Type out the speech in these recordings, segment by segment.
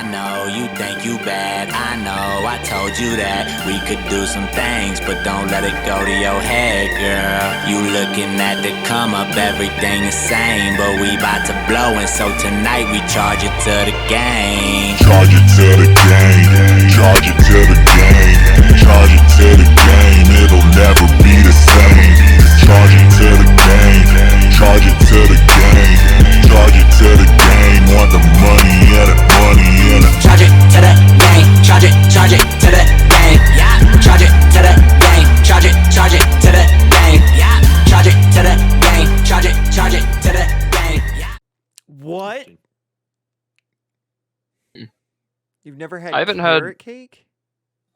I know you think you bad. I know I told you that we could do some things, but don't let it go to your head, girl. You looking at the come up, everything the same, but we about to blow, and so tonight we charge it to the game. Charge it to the game. Charge it to the game. Charge it to the game. It'll never be the same. Charge it to the game. Charge it to the game. Charge it to the game. Want the money in it, money in it. Charge it to the game. Charge it to the game. Yeah. Charge it to the game. Charge it to the game. Yeah. Charge it to the game. Charge it to the game. Yeah. What? You've never had carrot cake?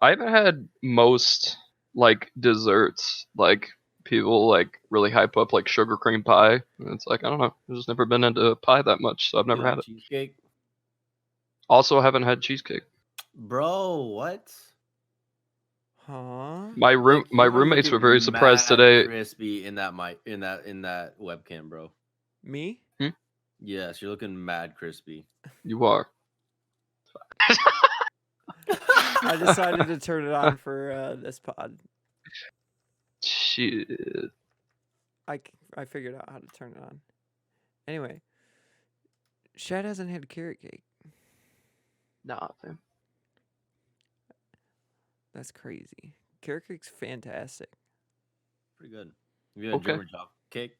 I haven't had most like desserts, like people like really hype up like sugar cream pie. And it's like I don't know, I've just never been into pie that much, so I've never had it. Cheesecake. Also, haven't had cheesecake. Bro, what? Huh? My roommates were very surprised today. Crispy in that webcam, bro. Me? Yes, you're looking mad crispy. You are. I decided to turn it on for this pod. Shit. I figured out how to turn it on. Anyway, Shad hasn't had carrot cake. Nah, fam. That's crazy. Carrot cake's fantastic. Pretty good. Have you had German chocolate cake?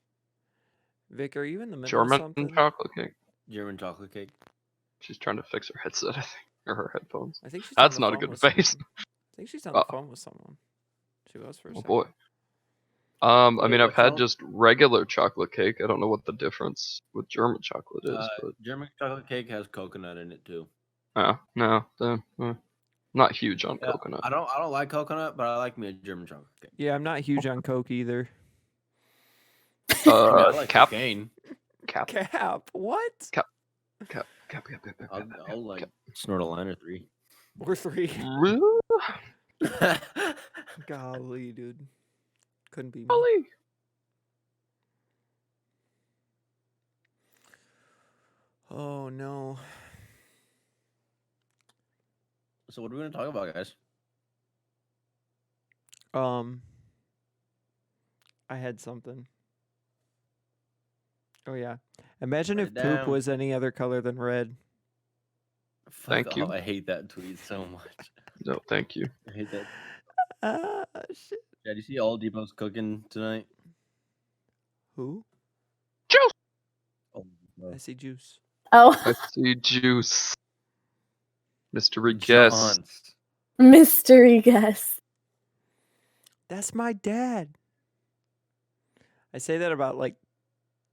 Vic, are you in the middle German of something? chocolate cake. German chocolate cake. She's trying to fix her headset, I think, or her headphones. I think she's That's on the not a phone good with face. someone. I think she's on the phone with someone. She was for a Oh second. boy. I mean, I've what's had up? just regular chocolate cake. I don't know what the difference with German chocolate is, but German chocolate cake has coconut in it too. no, not huge on coconut. I don't like coconut, but I like me a German chocolate cake. Yeah, I'm not huge on Coke either. I like Cap. cocaine. Cap. What? Cap. I'll like snort a line or three. Or 3. Golly, dude. Couldn't be me. Golly. Oh, no. So what are we gonna talk about, guys? I had something. Oh, yeah. Imagine Write if it poop down. was any other color than red. Thank you. I hate that tweet so much. No, thank you. I hate that. Shit. Yeah, do you see all Depot's cooking tonight? Who? Juice. Oh, no. I see juice. Oh, I see juice. Mystery guest. John's. mystery guest. That's my dad. I say that about like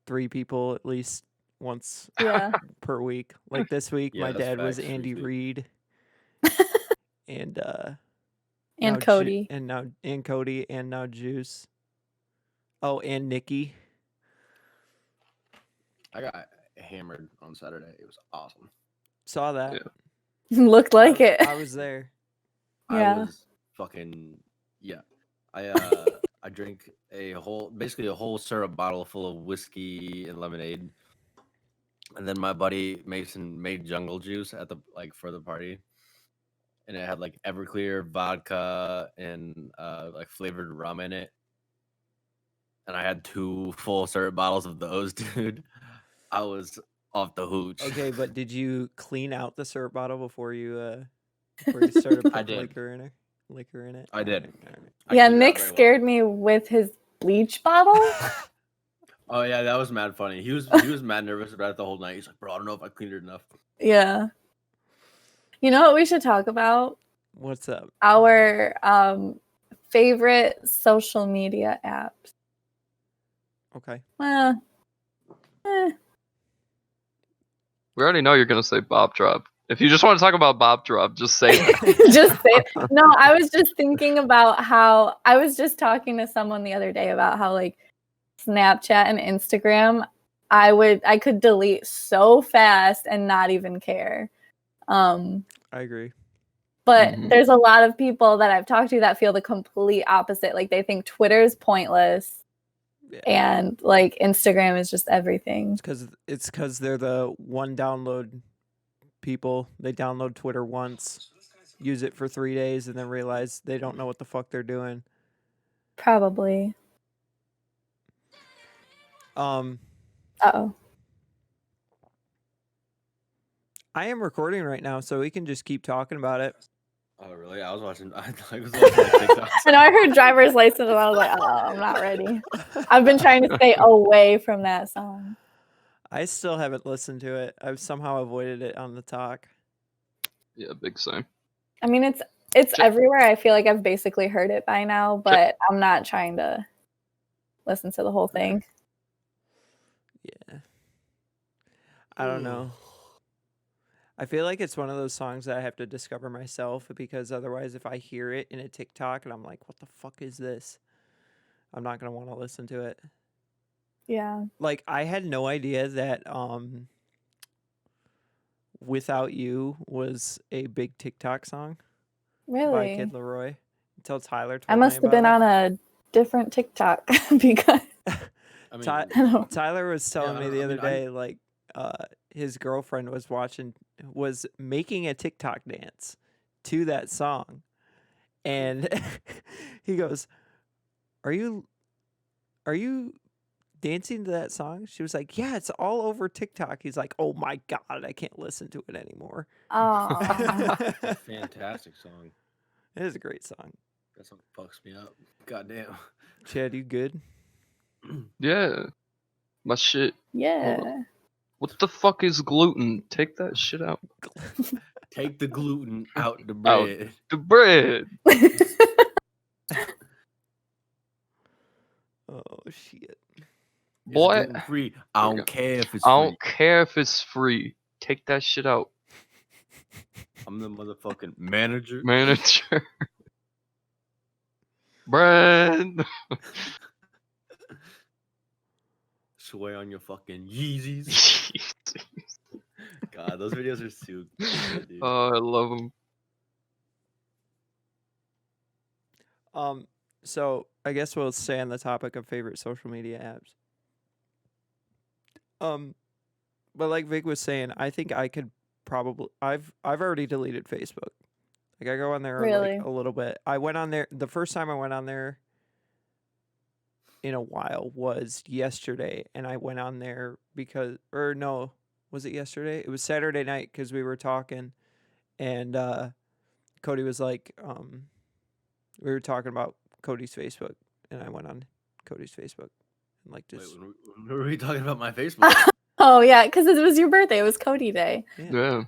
3 people at least once Yeah. per week. Like this week, Yeah, my that's dad was facts, Andy sweet. Reid. And And now Cody. and Cody and now Juice. Oh, and Nikki. I got hammered on Saturday. It was awesome. Saw that. Yeah. Looked like it. I was there. Yeah. I was fucking I drank basically a whole syrup bottle full of whiskey and lemonade. And then my buddy Mason made jungle juice for the party. And it had like Everclear, vodka, and like flavored rum in it. And I had 2 full syrup bottles of those, dude. I was off the hooch. Okay, but did you clean out the syrup bottle before you started I putting did. liquor in it? I did. Alright. I Yeah, cleaned it out Nick very well. scared me with his bleach bottle. Oh yeah, that was mad funny. He was mad nervous about it the whole night. He's like, bro, I don't know if I cleaned it enough. Yeah. You know what we should talk about? What's up? Our favorite social media apps. Okay. Well, We already know you're gonna say Bob Drop. If you just want to talk about Bob Drop, just say it. just say it. No, I was just thinking about how I was just talking to someone the other day about how like Snapchat and Instagram, I could delete so fast and not even care. I agree. But Mhm. there's a lot of people that I've talked to that feel the complete opposite. Like they think Twitter is pointless Yeah. and like Instagram is just everything. It's because they're the one download people. They download Twitter once, use it for 3 days, and then realize they don't know what the fuck they're doing. Probably. Uh-oh. I am recording right now, so we can just keep talking about it. Oh, really? I was watching TikTok. I know I heard driver's license and I was like, oh, I'm not ready. I've been trying to stay away from that song. I still haven't listened to it. I've somehow avoided it on the talk. Yeah, big same. I mean, it's everywhere. I feel like I've basically heard it by now, but I'm not trying to listen to the whole thing. Yeah. I don't know. I feel like it's one of those songs that I have to discover myself, because otherwise if I hear it in a TikTok and I'm like, what the fuck is this? I'm not going to want to listen to it. Yeah. Like, I had no idea that Without You was a big TikTok song by Really? Kid Leroy until Tyler told I me must have been about on a different TikTok because I mean, Tyler was telling me the other I- day, like, his girlfriend was making a TikTok dance to that song, and he goes, "Are you dancing to that song?" She was like, "Yeah, it's all over TikTok." He's like, "Oh my god, I can't listen to it anymore." oh, fantastic song. It is a great song. That song fucks me up. Goddamn. Chad, you good? Yeah. My shit. yeah. What the fuck is gluten? Take that shit out. Take the gluten out the bread. The bread. Oh shit. Boy. It's free. I don't care if it's I free. don't care if it's free. Take that shit out. I'm the motherfucking manager. Manager. Bread. Swear on your fucking Yeezys. God, those videos are so good, dude. Oh, I love them. So I guess we'll stay on the topic of favorite social media apps. But like Vic was saying, I think I could probably I've already deleted Facebook. Like, I go on there Really? like a little bit. I went on there the first time I went on there in a while was yesterday, and I went on there because, or no, was it yesterday? It was Saturday night because we were talking, and Cody was like, we were talking about Cody's Facebook, and I went on Cody's Facebook and like Wait, just when were we talking about my Facebook? Oh yeah, because it was your birthday. It was Cody Day. Yeah.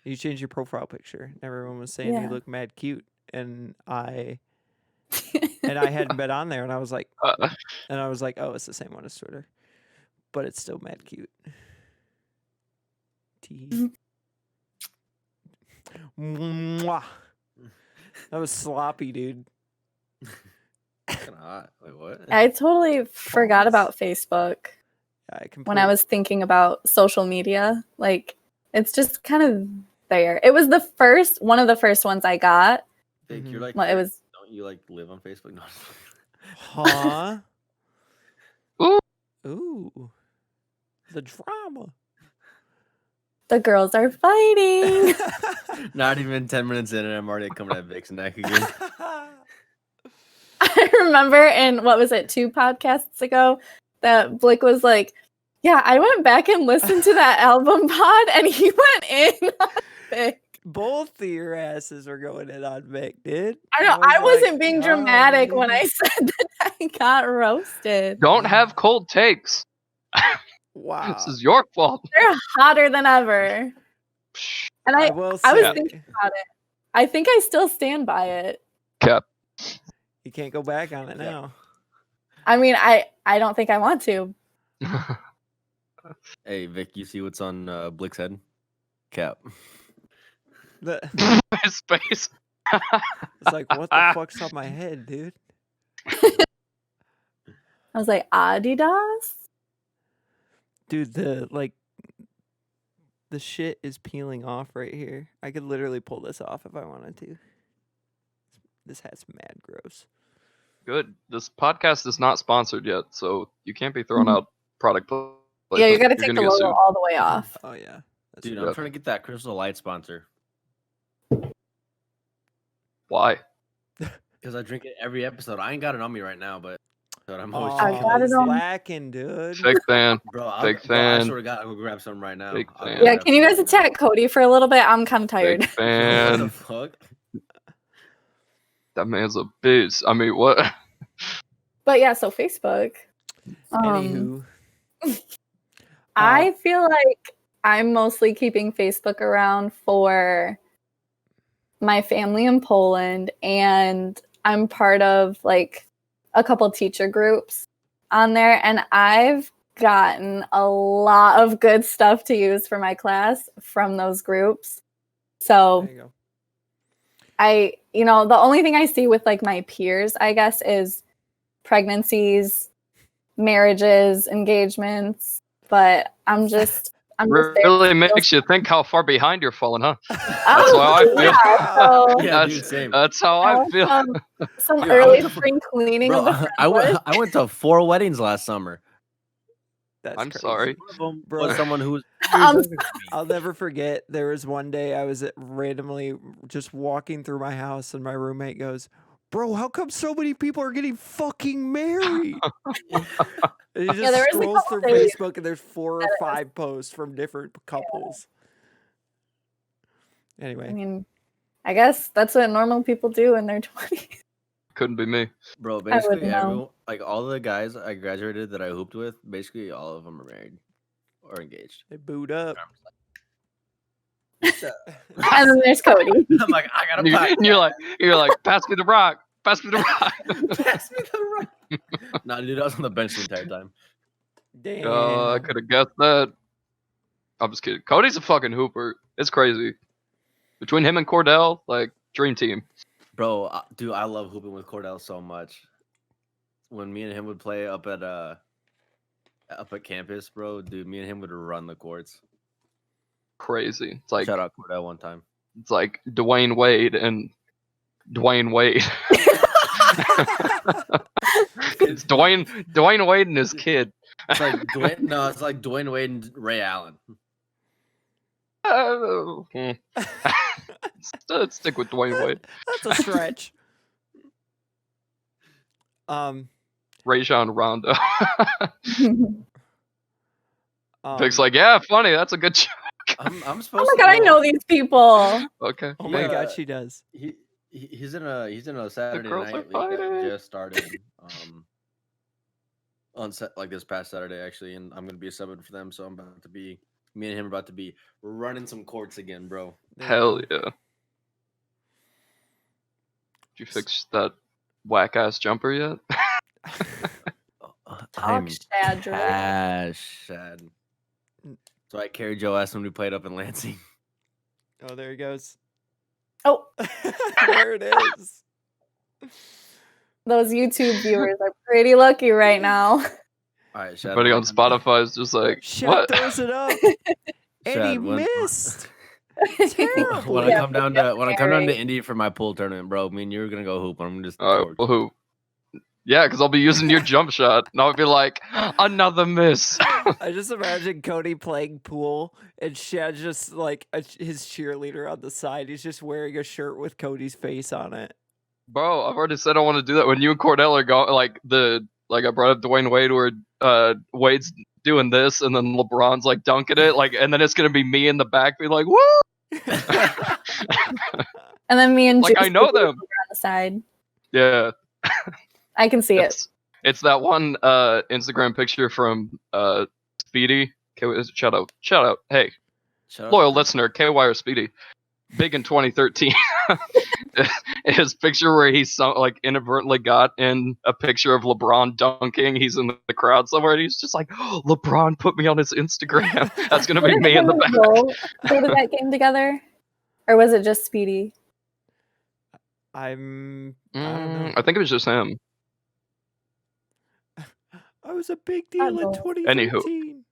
You changed your profile picture, and everyone was saying you Yeah. look mad cute, and I hadn't been on there, and I was like, oh, it's the same one as Twitter, but it's still mad cute. Mwah. That was sloppy, dude. Kinda hot. Wait, what? I totally forgot about Facebook when I was thinking about social media. Like, it's just kind of there. It was one of the first ones I got. Vic, you're like, Well, it was. don't you like live on Facebook? No. Huh? Ooh. Ooh. The drama. The girls are fighting. Not even 10 minutes in, and I'm already coming at Vic's neck again. I remember in, what was it, 2 podcasts ago, that Blick was like, yeah, I went back and listened to that album pod, and he went in on Vic. Both of your asses were going in on Vic, dude. I know, I wasn't being dramatic when I man. said that I got roasted. Don't have cold takes. Wow. This is your fault. They're hotter than ever. And I will I was say, thinking about it. I think I still stand by it. Cap. you can't go back on it now. I mean, I don't think I want to. Hey, Vic, you see what's on Blick's head? Cap. His face. It's like, what the fuck's on my head, dude? I was like, Adidas? Dude, the shit is peeling off right here. I could literally pull this off if I wanted to. This hat's mad gross. Good. This podcast is not sponsored yet, so you can't be throwing out product. Yeah, you got to You're take gonna the get logo sued. all the way off. Oh yeah. That's Dude, right. I'm trying to get that Crystal Light sponsor Why? because I drink it every episode. I ain't got it on me right now, but I'm always Oh, I checking. got it he's on- lacking, dude. Fake fan. Big Fake fan. I swear to God, I'm gonna grab some right now. Big I'll fan. grab Yeah, can you guys some right now. attack Cody for a little bit? I'm kind of tired. Big What fan. the fuck? That man's a bitch. I mean, what? But yeah, so Facebook. Anywho, I feel like I'm mostly keeping Facebook around for my family in Poland, and I'm part of like a couple teacher groups on there, and I've gotten a lot of good stuff to use for my class from those groups. So there you go. the only thing I see with like my peers, I guess, is pregnancies, marriages, engagements, but I'm just there Really to makes feel- you think how far behind you're falling, huh? Oh, how I feel. yeah, so Yeah, That's, dude, same. that's how I feel. some Dude, I early went to- spring cleaning Bro, of the I woods. went to 4 weddings last summer. That's I'm crazy. sorry. One of them Bro. was someone who was I'm years older than me. I'll never forget. There was one day I was randomly just walking through my house, and my roommate goes, "Bro, how come so many people are getting fucking married?" And he just there was a scrolls couple through days Facebook, and there's 4 or 5 posts from different couples. I Anyway, mean, I guess that's what normal people do in their 20s. Couldn't be me. Bro, basically wouldn't know. everyone, like all the guys I graduated that I hooped with, basically all of them are married or engaged. they boot up. And then there's Cody. I'm like, I gotta You- pack. and you're like, pass me the rock. Pass me the rock. Pass me the rock. Nah, dude, I was on the bench the entire time. Damn. I could have guessed that. I'm just kidding. Cody's a fucking hooper. It's crazy. Between him and Cordell, like, dream team. Bro, dude, I love hooping with Cordell so much. When me and him would play up at campus, bro, dude, me and him would run the courts. Crazy. It's like Shout out Cordell one time. it's like Dwayne Wade and Dwayne Wade. It's Dwayne Wade and his kid. It's like Dwayne Wade and Ray Allen. Let's stick with Dwayne Wade. That's a stretch. Rajon Rondo. Vic's um, like, yeah, funny. That's a good joke. I'm supposed Oh my to god, I go- know these people. Okay. oh my Yeah. god, she does. He's in a Saturday girls are night league that fighting. just started on set like this past Saturday actually, and I'm gonna be a subbing for them, so me and him are about to be running some courts again, bro. There you Hell go. yeah. Did you fix that whack ass jumper yet? Talk Shad, Jordan. Shad. So I carried Joe ass when we played up in Lansing. Oh, there he goes. Oh, There it is. those YouTube viewers are pretty lucky right now. All right, Shad. Everybody on Spotify is just like, Shad what? throws it up, and Shad, he when- missed. Terrible. When I Yeah, come down yeah, to Harry. Indy for my pool tournament, bro, me and you are gonna go hoop. I'm just All right, well, who? Yeah, because I'll be using your jump shot, and I'll be like, another miss. I just imagine Cody playing pool, and Shad just like his cheerleader on the side. He's just wearing a shirt with Cody's face on it. Bro, I've already said I want to do that. When you and Cordell are going, like I brought up Dwayne Wade, where Wade's doing this, and then LeBron's like dunking it, like, and then it's gonna be me in the back, be like, woo! And then me and Like, Juice I know will be them. on the side. Yeah, I can see it. it's that one Instagram picture from Speedy. Shout out, hey, Shout out loyal to- listener, KY or Speedy, big in 2013. His picture where he like inadvertently got in a picture of LeBron dunking. He's in the crowd somewhere, and he's just like, oh, LeBron put me on his Instagram. That's gonna be me in the back. Go to that game together, or was it just Speedy? I don't know. I think it was just him. I was a big deal in know. 2013.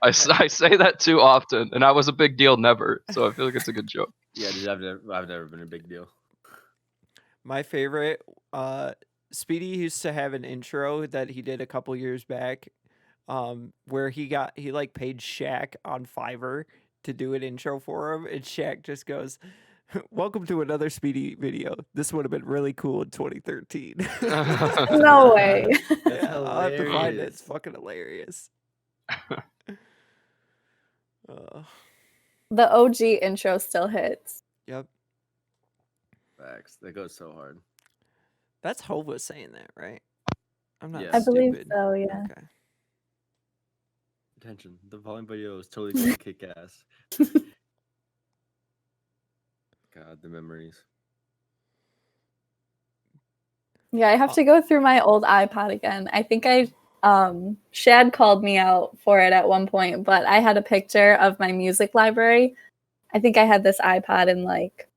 I say that too often, and I was a big deal never. So I feel like it's a good joke. Yeah, dude, I've never been a big deal. My favorite, Speedy used to have an intro that he did a couple years back where he like paid Shaq on Fiverr to do an intro for him, and Shaq just goes, "Welcome to another Speedy video. This would have been really cool in 2013." No way. That's Yeah, I'll have to find it. hilarious. It's fucking hilarious. The OG intro still hits. Yep. Facts. That goes so hard. That's Hova saying that, right? I'm not Yeah. I believe stupid. so, yeah. Okay. Attention. The volume video is totally going to kick ass. God, the memories. Yeah, I have to go through my old iPod again. I think Shad called me out for it at one point, but I had a picture of my music library. I think I had this iPod in like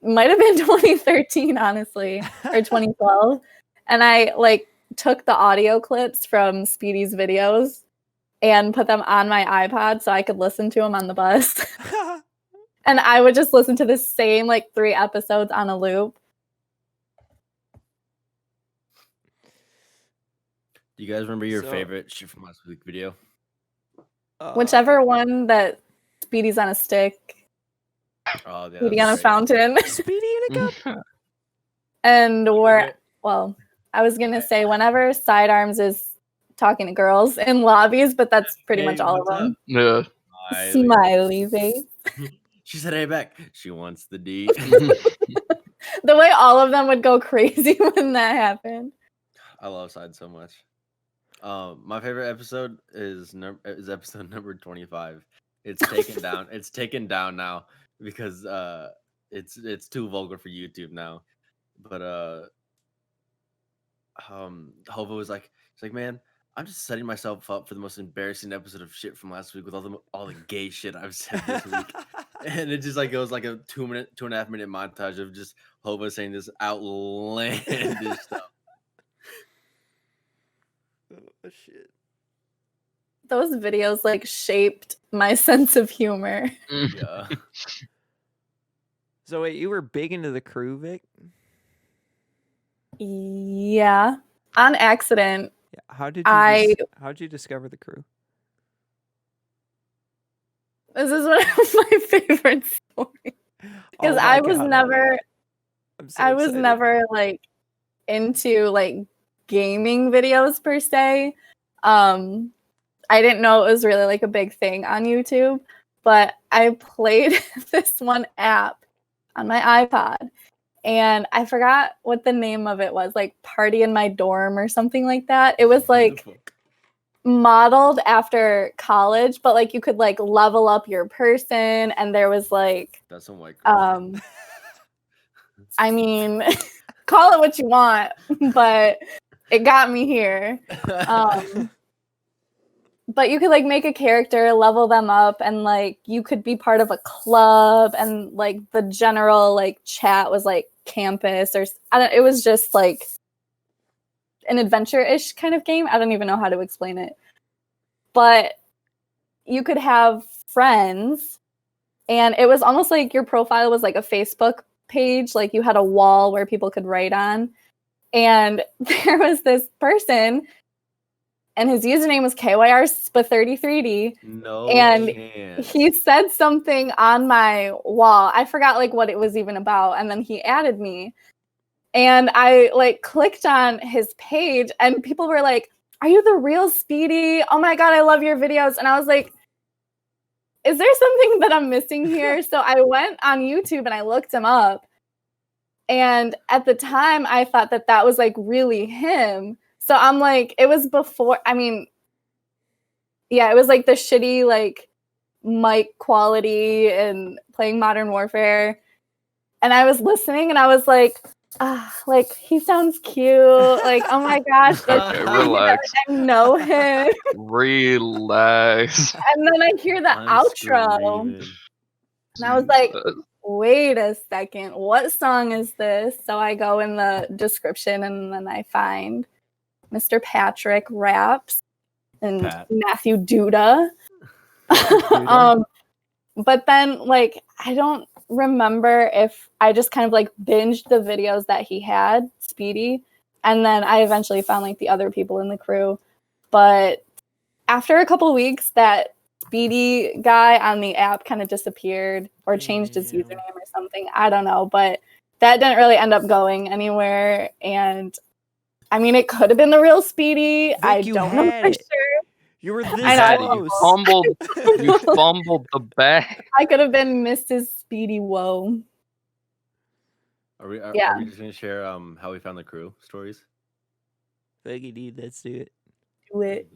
might have been 2013, honestly, or 2012. And I like took the audio clips from Speedy's videos and put them on my iPod so I could listen to them on the bus. And I would just listen to the same like 3 episodes on a loop. Do you guys remember your So- favorite shit from last week video? Whichever one that Speedy's on a stick, Oh, yeah. Speedy on a fountain. Speedy in a cup. And well, I was gonna say whenever Sidearms is talking to girls in lobbies, but that's pretty much all of them. Yeah. Smiley face. She said, "Hey, back." She wants the D. The way all of them would go crazy when that happened. I love Side so much. My favorite episode is episode number 25. It's taken down. It's taken down now because it's too vulgar for YouTube now. But Hovo was like, he's like, "Man, I'm just setting myself up for the most embarrassing episode of shit from last week with all the gay shit I've said this week." And it just like goes like a 2.5 minute montage of just Hovo saying this outlandish stuff. Oh shit. Those videos like shaped my sense of humor. Yeah. So wait, you were big into the crew, Vic? Yeah. On accident. Yeah. How'd you discover the crew? This is one of my favorite stories. Because Oh my I was God, never I'm so I was excited. never like into like gaming videos per se. I didn't know it was really like a big thing on YouTube, but I played this one app on my iPod and I forgot what the name of it was, like Party in My Dorm or something like that. It was like modeled after college, but like you could like level up your person and there was like That's some white. I mean, call it what you want, but it got me here. But you could like make a character, level them up, and like you could be part of a club, and like the general like chat was like campus or it was just like an adventure-ish kind of game. I don't even know how to explain it. But you could have friends, and it was almost like your profile was like a Facebook page, like you had a wall where people could write on. And there was this person, and his username was KYR33D. No And chance. he said something on my wall. I forgot like what it was even about. And then he added me. And I like clicked on his page and people were like, "Are you the real Speedy? Oh my God, I love your videos." And I was like, is there something that I'm missing here? So I went on YouTube and I looked him up. And at the time, I thought that that was like really him. So I'm like, it was before, I mean, yeah, it was like the shitty like mic quality and playing Modern Warfare. And I was listening and I was like he sounds cute. Like, oh my gosh, Okay, relax. I know him. Relax. And then I hear the outro. And I was like, wait a second, what song is this? So I go in the description and then I find Mr. Patrick Raps and Pat. Matthew Duda. But then like I don't remember if I just kind of like binged the videos that he had, Speedy, and then I eventually found like the other people in the crew. But after a couple weeks, that Speedy guy on the app kind of disappeared or changed his Damn. username or something. I don't know, but that didn't really end up going anywhere. And I mean, it could have been the real Speedy. I Vic, you don't know had for it. sure. You were this I know. Patty, you close. fumbled the bag. I could have been Mrs. Speedy Woe. Are we Yeah. just gonna share how we found the crew stories? Viggy, dude, let's do it. Do it.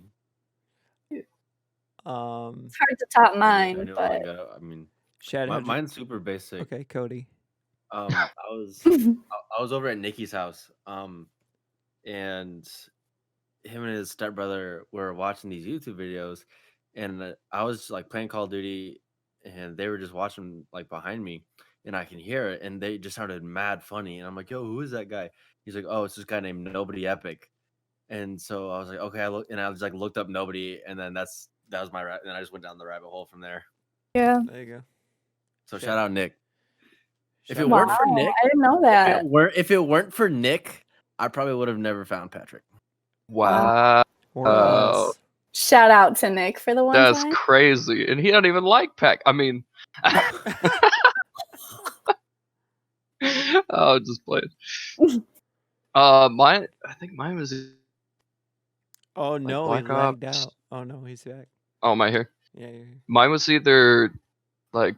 Um, It's hard to top I mine, know, but I mean, Shad, how'd you- mine's super basic. Okay, Cody. I was over at Nikki's house, and him and his stepbrother were watching these YouTube videos, and I was like playing Call of Duty, and they were just watching like behind me, and I can hear it, and they just sounded mad funny, and I'm like, "Yo, who is that guy?" He's like, "Oh, it's this guy named Nobody Epic," and so I was like, "Okay," I just like looked up Nobody, and then that was my and I just went down the rabbit hole from there. yeah. There you go. So Shad. shout out Nick. If Shout it out weren't Wow, for Nick, I didn't know that. if it weren't for Nick, I probably would have never found Patrick. Wow. Or us. Shout out to Nick for the one That's time. crazy. And he don't even like Pack. I mean, oh, just played. I think mine was. Oh no, he Black lagged Ops. out. Oh no, he's back. Oh, am I here? Yeah, you're here. Mine was either like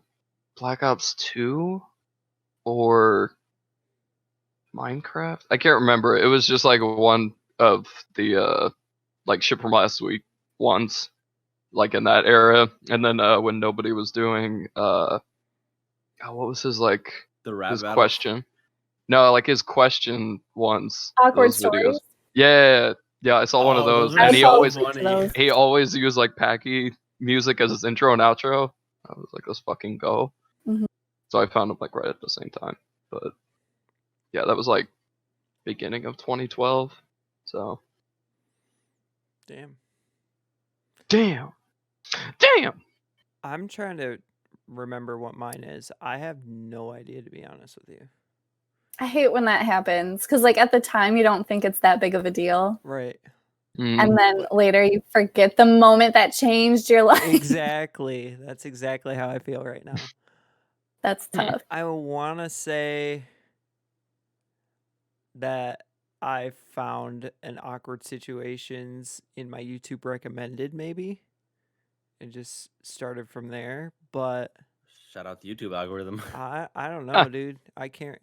Black Ops 2 or Minecraft. I can't remember. It was just like one of the like ship from last week ones, like in that era. And then when nobody was doing what was his like The rap his battle? question? No, like his question ones. Awkward those videos. stories. Yeah, I saw one of Oh, those, those were and I he saw always those. he always used like Packy music as his intro and outro. I was like, let's fucking go. Mhm. So I found him like right at the same time. But yeah, that was like beginning of 2012. So Damn. damn. I'm trying to remember what mine is. I have no idea, to be honest with you. I hate when that happens because, like, at the time you don't think it's that big of a deal, Right. and then later you forget the moment that changed your life. Exactly. That's exactly how I feel right now. That's tough. I want to say that I found an awkward situations in my YouTube recommended, maybe, and just started from there. But Shout out the YouTube algorithm. I don't know, dude. I can't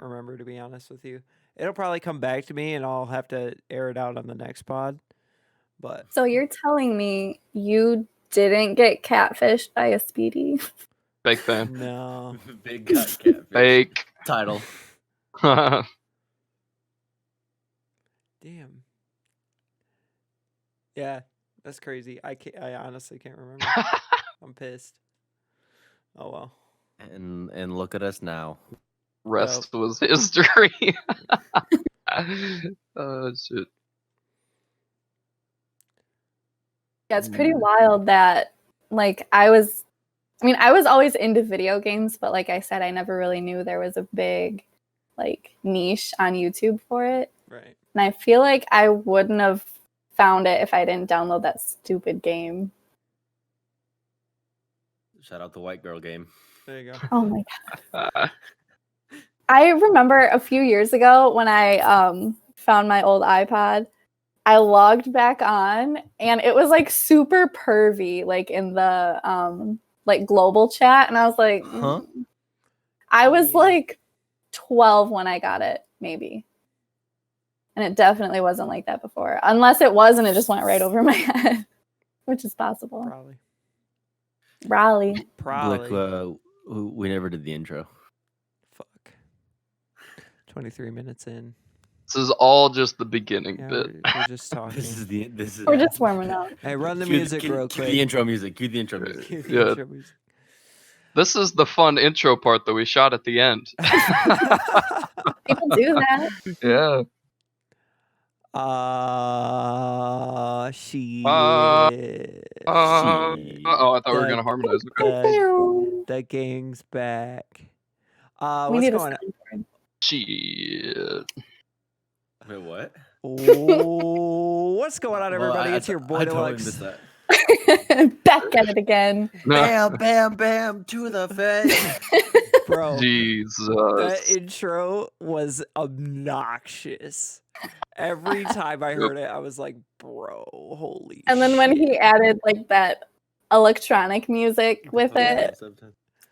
remember, to be honest with you. It'll probably come back to me, and I'll have to air it out on the next pod. But So you're telling me you didn't get catfished by a Speedy? Fake fan. no. Big gut catfish. Fake. Title. Damn. Yeah, that's crazy. I honestly can't remember. I'm pissed. Oh well. And look at us now. Rest was history. Oh shit. Yeah, it's pretty wild that, like, I was always into video games, but like I said, I never really knew there was a big, like, niche on YouTube for it. Right. And I feel like I wouldn't have found it if I didn't download that stupid game. Shout out the white girl game. There you go. Oh my god. I remember a few years ago when I found my old iPod, I logged back on and it was like super pervy, like in the like global chat, and I was like, Huh? I was like 12 when I got it, maybe. And it definitely wasn't like that before. Unless it was and it just went right over my head, which is possible. Probably. Raleigh. Probably. We never did the intro. Fuck. 23 minutes in. This is all just the beginning Yeah, bit. we're just talking. This is We're just warming up. Hey, run the Cue music real Cue quick. the intro music. Cue the intro music. Cue the Yeah. intro music. This is the fun intro part that we shot at the end. People do that. Yeah. Shit. Oh, Shit. I thought we were The- gonna harmonize. Okay. The gang's back. We What's need a going on? soundboard. Shit. Wait, what? Oh, what's going on, Well, everybody? I It's your boy I totally Deluxe. missed that. Back at it again. Bam, bam, bam to the face. Bro, that Jesus. intro was obnoxious. Every time I heard it, I was like, bro, holy And then when he shit. added like that electronic music with it,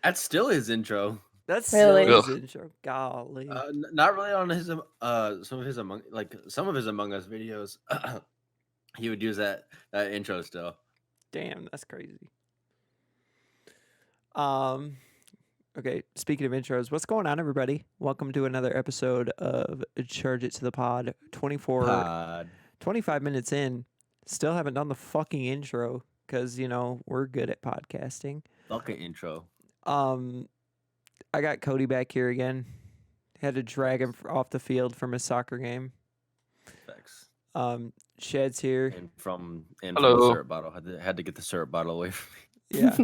That's still his intro. That's still Really? his intro. Golly. Not really on his some of his Among Us videos. He would use that intro still. Damn, that's crazy. Okay, speaking of intros, what's going on, everybody? Welcome to another episode of Charge It to the Pod. 25 minutes in, still haven't done the fucking intro because, you know, we're good at podcasting. Fucking intro. I got Cody back here again. Had to drag him off the field from his soccer game. Thanks. Shad's here. And from the Hello. syrup bottle. Had to get the syrup bottle away from me. Yeah.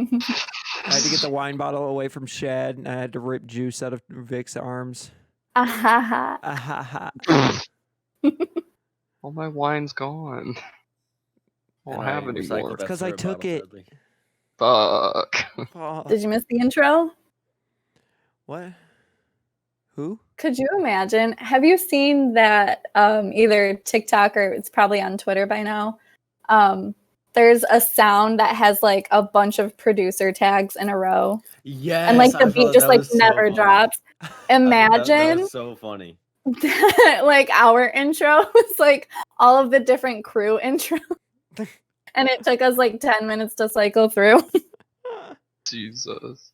I had to get the wine bottle away from Shad, and I had to rip juice out of Vic's arms. Ahaha. Ahaha. All my wine's gone. I don't have any more. It's 'cause I took it. Fuck. Oh, Did you miss the intro? what? Who? Could you imagine? Have you seen that either TikTok or it's probably on Twitter by now? There's a sound that has like a bunch of producer tags in a row. Yeah. And like the beat just like never drops. Imagine That's so funny. that, like our intro was like all of the different crew intro. And it took us like 10 minutes to cycle through. Jesus.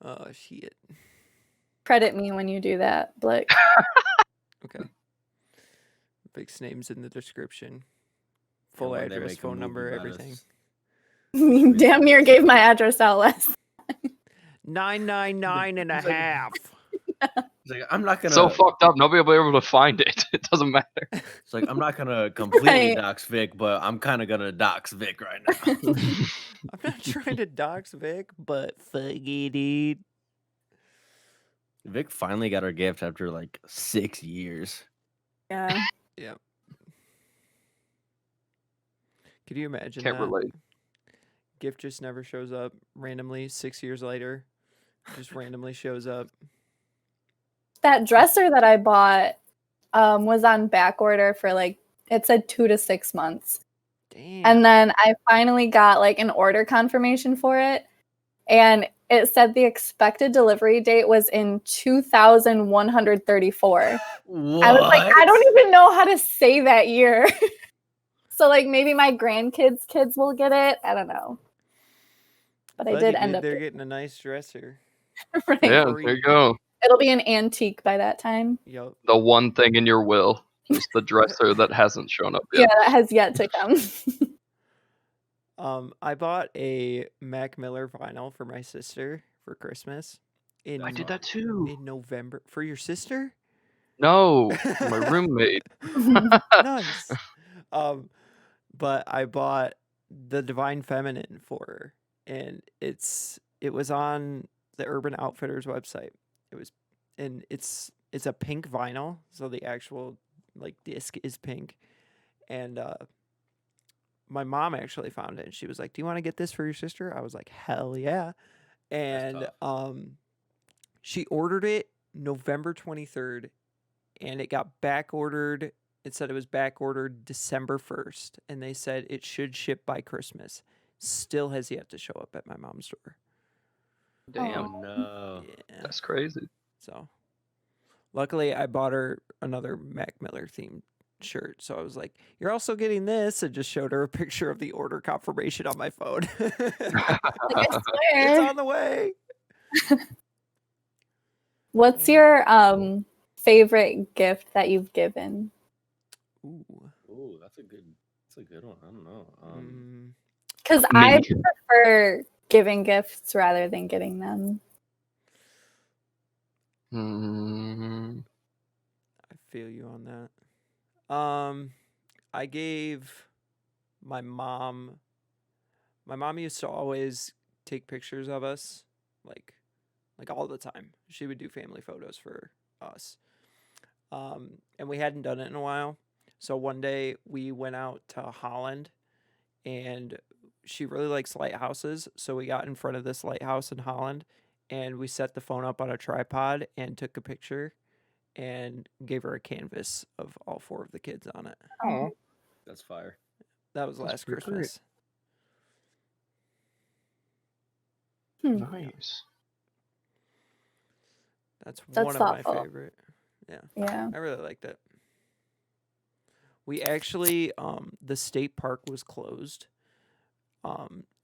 Oh, shit. Credit me when you do that, Blick. Okay. Vic's name's in the description. Full when they address, make a phone number, movie about everything. us. Damn near gave my address out last. 999 and a He's like- half. It's like I'm not gonna. So fucked up, nobody will be able to find it. It doesn't matter. It's like I'm not gonna completely Right. dox Vic, but I'm kind of gonna dox Vic right now. I'm not trying to dox Vic, but fuck it, dude. Vic finally got her gift after like 6 years. Yeah. Yeah. Could you imagine Can't that? relate. Gift just never shows up randomly 6 years later. Just randomly shows up. That dresser that I bought was on back order for like, it said 2 to 6 months. Damn. And then I finally got like an order confirmation for it. And it said the expected delivery date was in 2134. What? I was like, I don't even know how to say that year. So like maybe my grandkids' kids will get it. I don't know. But I Fuck did it, end dude, up they're getting a nice dresser. right. Yeah, there you go. It'll be an antique by that time. Yup. The one thing in your will. Just the dresser that hasn't shown up Yeah, yet. that has yet to come. I bought a Mac Miller vinyl for my sister for Christmas. I did that too. In November. For your sister? No, my roommate. Nice. But I bought the Divine Feminine for her, and it was on the Urban Outfitters website. It's a pink vinyl, so the actual like disc is pink, and my mom actually found it, and she was like, "Do you want to get this for your sister?" I was like, "Hell yeah!" And she ordered it November 23rd, and it got back ordered. It said it was back ordered December 1st, and they said it should ship by Christmas. Still has yet to show up at my mom's door. Damn, Oh, no. Yeah. that's crazy. So, luckily, I bought her another Mac Miller themed shirt. So I was like, "You're also getting this," and just showed her a picture of the order confirmation on my phone. Like, I It's swear. on the way. What's your favorite gift that you've given? Ooh. Ooh, that's a good one. I don't know. Because I prefer giving gifts rather than getting them. Mm, I feel you on that. I gave my mom. My mom used to always take pictures of us, like all the time. She would do family photos for us. and we hadn't done it in a while. So one day we went out to Holland, and she really likes lighthouses. So we got in front of this lighthouse in Holland, and we set the phone up on a tripod and took a picture and gave her a canvas of all 4 of the kids on it. Oh, That's fire. That was That's last pretty great. Christmas. nice. That's That's one of my thoughtful. favorite. Yeah. I really liked it. We actually, the state park was closed.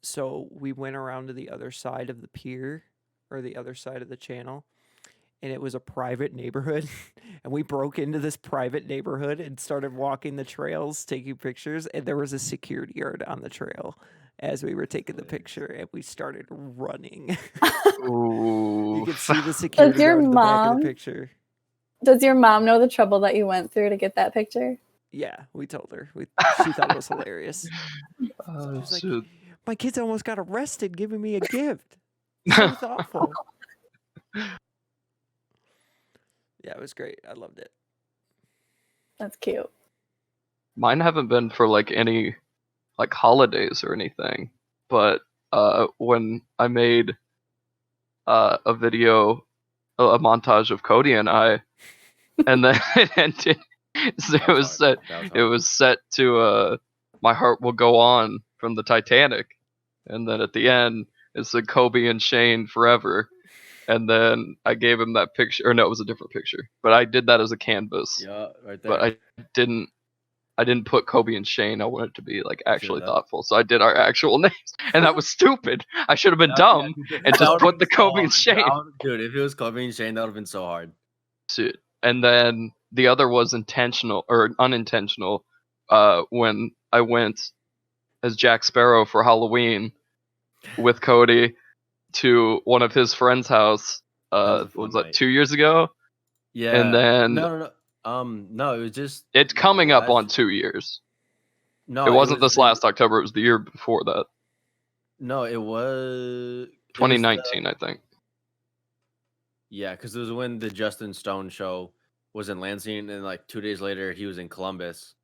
So we went around to the other side of the pier or the other side of the channel, and it was a private neighborhood. And we broke into this private neighborhood and started walking the trails, taking pictures. And there was a security guard on the trail as we were taking the picture, and we started running. You Ooh. could see the security your guard in the back of mom- the picture. Does your mom know the trouble that you went through to get that picture? Yeah, we told her. She thought it was hilarious. Oh, was like, shit. My kids almost got arrested giving me a gift. So thoughtful. Yeah, it was great. I loved it. That's cute. Mine haven't been for like any like holidays or anything, but when I made a video, a montage of Cody and I, and then it ended. So it was set. It was set to "My Heart Will Go On" from the Titanic, and then at the end it said Kobe and Shane forever. And then I gave him that picture, or no, it was a different picture. But I did that as a canvas. Yeah, right there. But I didn't put Kobe and Shane. I wanted it to be like actually that. thoughtful. So I did our actual names, and that was stupid. I should have been dumb and just put the Kobe and Shane. Dude, if it was Kobe and Shane, that would have been so hard. Shit. And then the other was intentional or unintentional. When I went as Jack Sparrow for Halloween with Cody to one of his friends' house. Was that 2 years ago? Yeah. And then No. No, it was just. It's coming up on 2 years. No, it wasn't this last October. It was the year before that. No, it was 2019, I think. Yeah, because it was when the Justin Stone show was in Lansing, and like 2 days later he was in Columbus,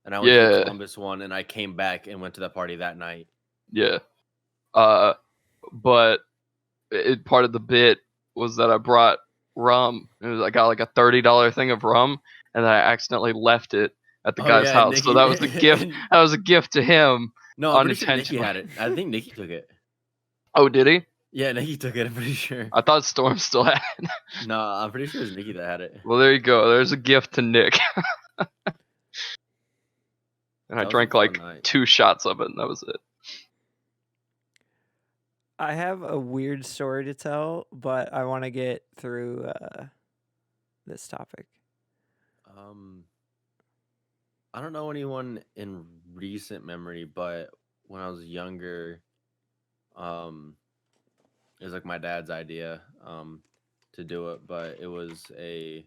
and I went to the Columbus one, and I came back and went to that party that night. Yeah. But part of the bit was that I brought rum. I got like a $30 thing of rum, and then I accidentally left it at the guy's house. Nikki, so that was the gift. That was a gift to him. No, I'm pretty sure Nikki had it. I think Nikki took it. Oh, did he? Yeah, Nikki took it. I'm pretty sure. I thought Storm still had it. No, I'm pretty sure it was Nikki that had it. Well, there you go. There's a gift to Nick. And I drank like 2 shots of it, and that was it. I have a weird story to tell, but I want to get through this topic. I don't know anyone in recent memory, but when I was younger, it was like my dad's idea to do it, but it was a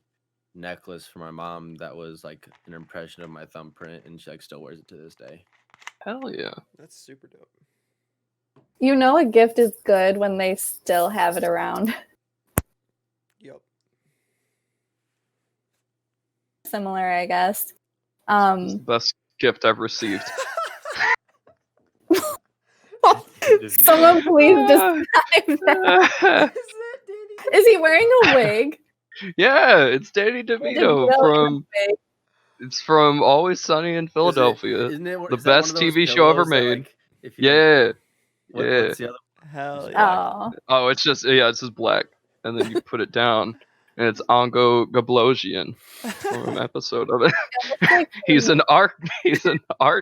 necklace for my mom that was like an impression of my thumbprint, and she like still wears it to this day. Hell yeah. That's super dope. You know a gift is good when they still have it around. Yep. Similar, I guess. It's the best gift I've received. Someone please describe that. Is he wearing a wig? Yeah, it's Danny DeVito from. It's from Always Sunny in Philadelphia. The best TV show ever made. Yeah. What's the other one? Hell yeah. Oh, it's just black, and then you put it down, and it's Ongo Gablosian from an episode of it. He's an art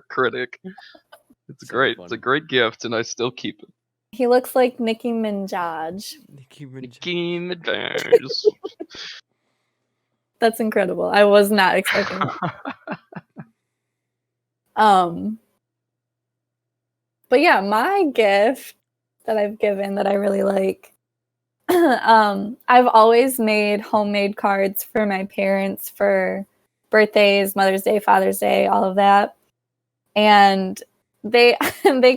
critic. It's great. It's a great gift, and I still keep it. He looks like Nicki Minaj. Nicki Minaj. That's incredible. I was not expecting that. But yeah, my gift that I've given that I really like, I've always made homemade cards for my parents for birthdays, Mother's Day, Father's Day, all of that. And they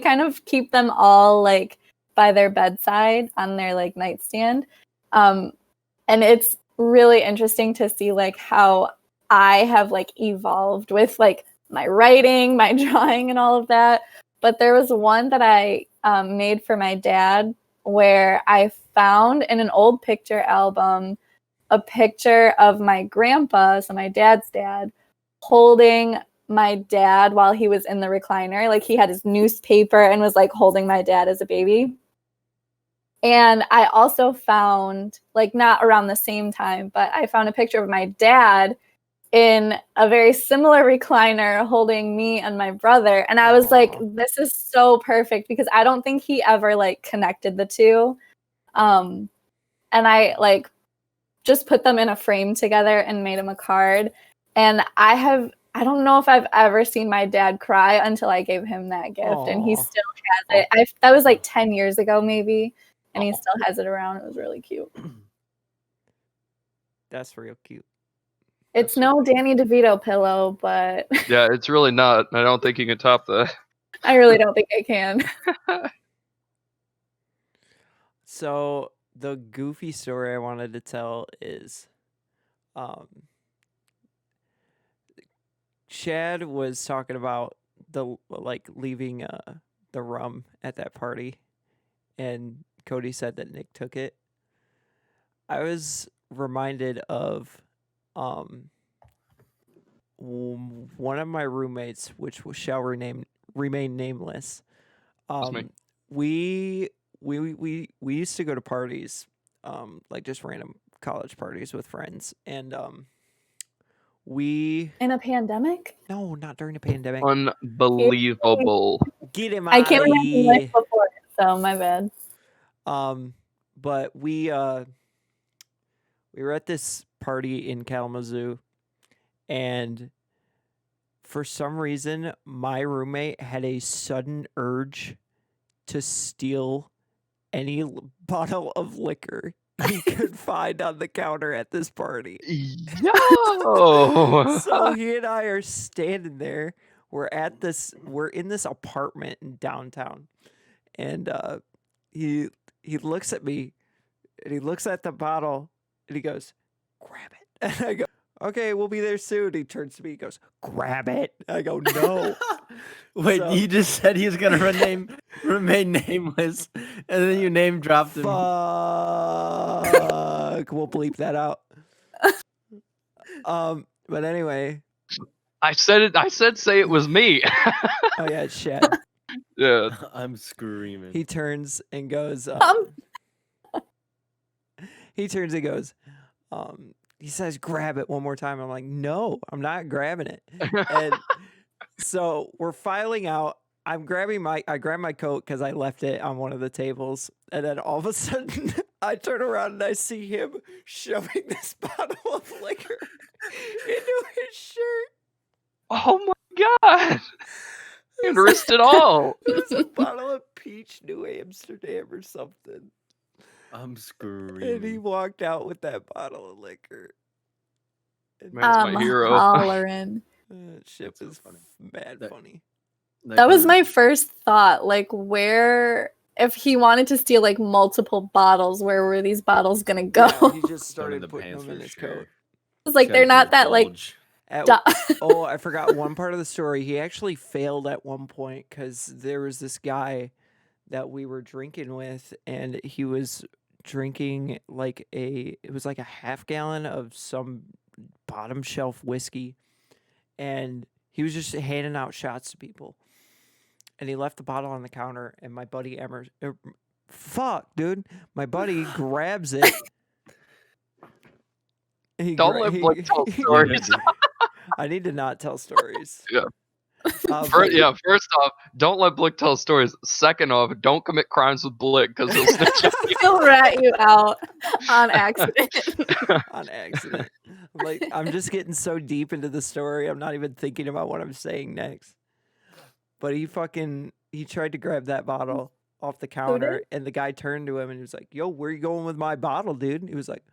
kind of keep them all like by their bedside on their like nightstand. And it's really interesting to see like how I have like evolved with like my writing, my drawing, and all of that. But there was one that I made for my dad where I found in an old picture album a picture of my grandpa, so my dad's dad, holding my dad while he was in the recliner. Like he had his newspaper and was like holding my dad as a baby. And I also found, like not around the same time, but I found a picture of my dad in a very similar recliner holding me and my brother. And I was like, this is so perfect because I don't think he ever like connected the two. And I like just put them in a frame together and made him a card. And I don't know if I've ever seen my dad cry until I gave him that gift. And he still has it. That was like 10 years ago maybe. And he still has it around. It was really cute. That's real cute. It's no Danny DeVito pillow, but Yeah, it's really not. I don't think you can top that. I really don't think I can. So the goofy story I wanted to tell is Shad was talking about the like leaving the rum at that party, and Cody said that Nick took it. I was reminded of one of my roommates, which shall remain nameless. me. We used to go to parties, like just random college parties with friends, and we In a pandemic? no, not during the pandemic. Unbelievable. Get him I out can't of imagine life here. before it, so my bad. But we were at this party in Kalamazoo, and for some reason, my roommate had a sudden urge to steal any bottle of liquor he could find on the counter at this party. Yo! So he and I are standing there. We're in this apartment in downtown, and he looks at me, and he looks at the bottle, and he goes, "Grab it." And I go, "Okay, we'll be there soon." He turns to me, he goes, "Grab it." I go, "No." Wait, So- you just said he was gonna remain nameless, and then you name dropped him. Fuck. We'll bleep that out. But anyway. I said say it was me. Oh yeah, it's Shad. Yeah. I'm screaming. He turns and goes. He turns and goes. He says, "Grab it" one more time. I'm like, "No, I'm not grabbing it." And so we're filing out. I grab my coat because I left it on one of the tables, and then all of a sudden I turn around and I see him shoving this bottle of liquor into his shirt. Oh my god! You risked it all. It was a bottle of peach New Amsterdam or something. I'm screaming. And he walked out with that bottle of liquor. And Man's my hero. Hollering. that shit That's so was funny. mad That- funny. That was my first thought. Like, where, if he wanted to steal like multiple bottles, where were these bottles gonna go? Yeah, he just Thrown in started the putting pants them in for his sure. coat. It's like they're not that like. At- du- Oh, I forgot one part of the story. He actually failed at one point because there was this guy that we were drinking with, and he was drinking like it was like a half gallon of some bottom shelf whiskey, and he was just handing out shots to people. And he left the bottle on the counter, and my buddy my buddy grabs it. Don't let Blake tell stories. I need to not tell stories. Yeah. But- First off, don't let Blick tell stories. Second off, don't commit crimes with Blick because he'll snitch on you. He'll rat you out on accident. on accident. Like, I'm just getting so deep into the story, I'm not even thinking about what I'm saying next. But he tried to grab that bottle off the counter, and the guy turned to him and he was like, "Yo, where you going with my bottle, dude?" And he was like,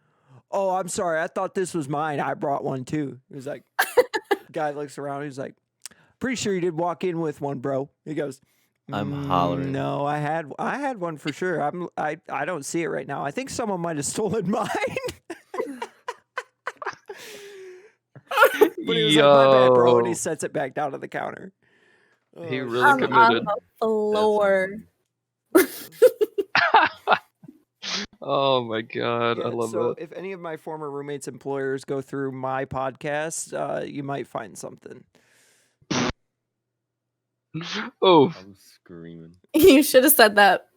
"Oh, I'm sorry, I thought this was mine. I brought one too." He was like, guy looks around, he's like, "Pretty sure you did walk in with one, bro." He goes, I'm hollering. "No, I had one for sure. I don't see it right now. I think someone might have stolen mine." But he was like, my bad, bro. And he Yo. sets it back down on the counter. He Oh, really shit. On committed. the floor. Oh my god, I Yeah, love so that. if any of my former roommates' employers go through my podcast, you might find something. Oh, I'm screaming. You should have said that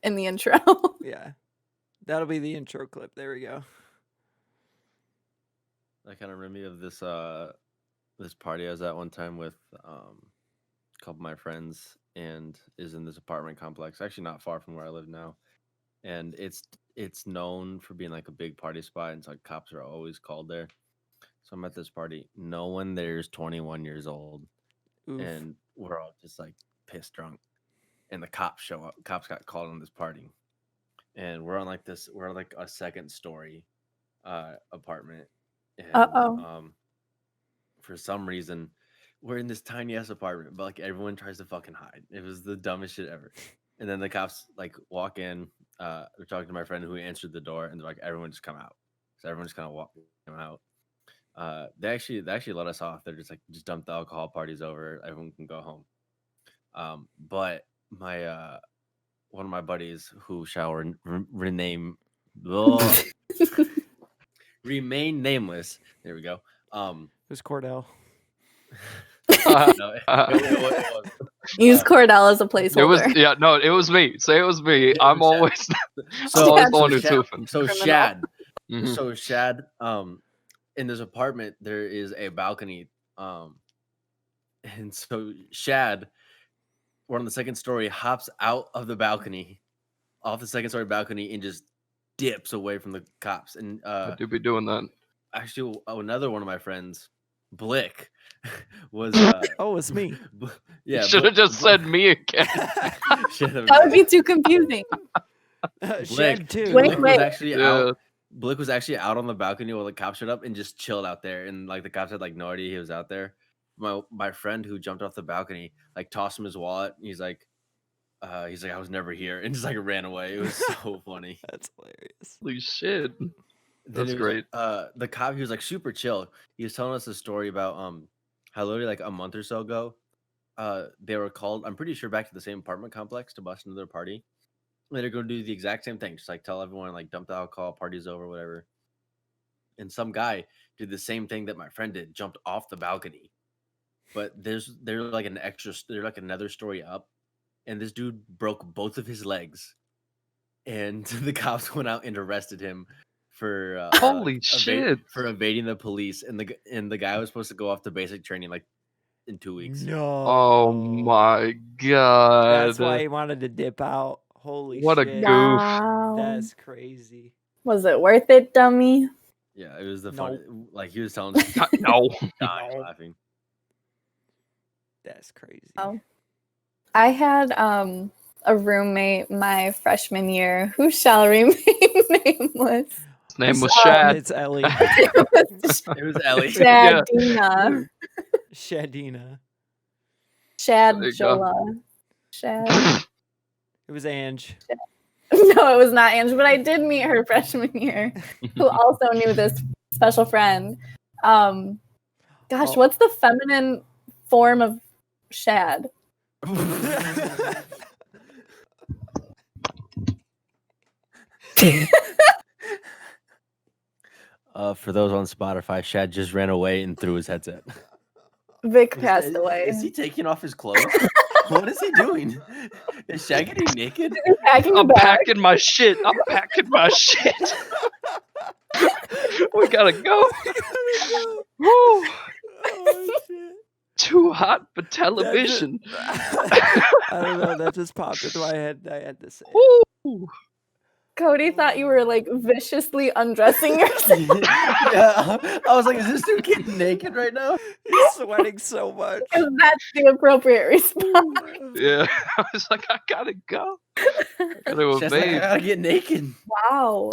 in the intro. Yeah. That'll be the intro clip. There we go. That kind of reminded me of this party I was at one time with a couple of my friends, and is in this apartment complex, actually not far from where I live now. And it's known for being like a big party spot, and so like cops are always called there. So I'm at this party. No one there's 21 years old, Oof. and we're all just like pissed drunk. And the cops show up. Cops got called on this party, and we're like a second story apartment. And Uh-oh. for some reason, we're in this tiny ass apartment, but like everyone tries to fucking hide. It was the dumbest shit ever. And then the cops like walk in. They're talking to my friend who answered the door, and they're like, "Everyone just come out." So everyone just kind of walked him out. They actually let us off. They're just like, just dump the alcohol, party's over, everyone can go home. But my one of my buddies who shall rename remain nameless. There we go. It was Cordell. No, it wasn't. Use Cordell as a placeholder. it was it was me. Say it was me. I'm was always So, always the one who's Shad, hoofing. so Criminal. Shad, Mhm. so Shad, in this apartment there is a balcony, and so Shad, we're on the second story, hops out of the balcony, off the second story balcony, and just dips away from the cops. And I do be doing that. actually, another one of my friends, Blick, was Oh, it's me. yeah, Should have just said me again. That would be too confusing. Shad too. Wait, Blick was wait. actually Yeah. out. Blick was actually out on the balcony while the cops showed up and just chilled out there. And like the cops had like no idea he was out there. My friend who jumped off the balcony like tossed him his wallet. And he's like, I was never here, and just like ran away. It was so funny. That's hilarious. Holy shit. Then That's it was, great. The cop, he was like super chill. He was telling us a story about how literally like a month or so ago, they were called, I'm pretty sure, back to the same apartment complex to bust into their party. And they're going to do the exact same thing, just like tell everyone like dump the alcohol, party's over, whatever. And some guy did the same thing that my friend did, jumped off the balcony. But they're like they're like another story up, and this dude broke both of his legs, and the cops went out and arrested him for Holy shit. for evading the police. And the guy was supposed to go off to basic training like in 2 weeks. No. Oh my god. That's why he wanted to dip out. Holy What a shit. goof. Wow. That's crazy. Was it worth it, dummy? Yeah, it was the No. fun. Like he was telling us, No. dying No. laughing. That's crazy. Oh. I had a roommate my freshman year who shall remain nameless. His name was Oh, Shad. It's Ellie. It was Ellie. Shadina. Shadina. Shad There you go. Jola. Shad. It was Ange. No, it was not Ange, but I did meet her freshman year, who also knew this special friend. Gosh, Oh. what's the feminine form of Shad? For those on Spotify, Shad just ran away and threw his headset. Vic passed away. Is he taking off his clothes? What is he doing? Is Shad getting naked? Packing a I'm bag. packing my shit. I'm packing my shit. We gotta go. Woo. Oh, shit. Too hot for television. I don't know. That just popped into my head. I had to say. Woo. Cody thought you were like viciously undressing yourself. Yeah, I was like, is this dude getting naked right now? He's sweating so much. Because that's the appropriate response. Yeah. I was like, I gotta go. I gotta Shad's like, I evade. gotta get naked. Wow.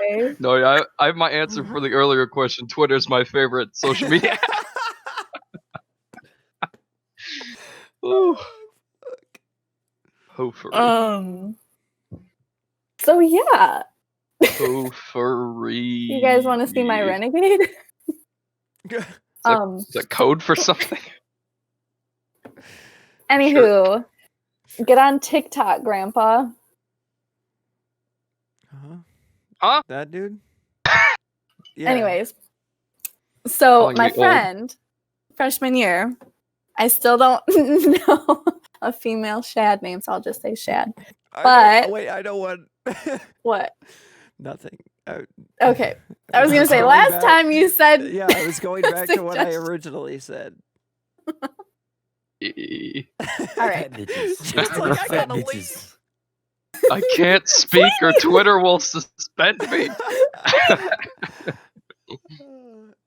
Okay. No, I have my answer for the earlier question. Twitter's my favorite social media app. Ooh. Hoofery. So yeah, Hoofery. you guys want to see my renegade? Is that code for something? Anywho, get on TikTok, Grandpa. Huh? That dude? Yeah. Anyways, so Calling my me old. friend, freshman year, I still don't know a female Shad name, so I'll just say Shad. But wait, I know one. what? Nothing. Okay, I was gonna say last time you said Yeah, I was going back to what I suggestion. originally said. All right. Bitches. It's like, I Fat gotta bitches. I can't speak or Twitter will suspend me.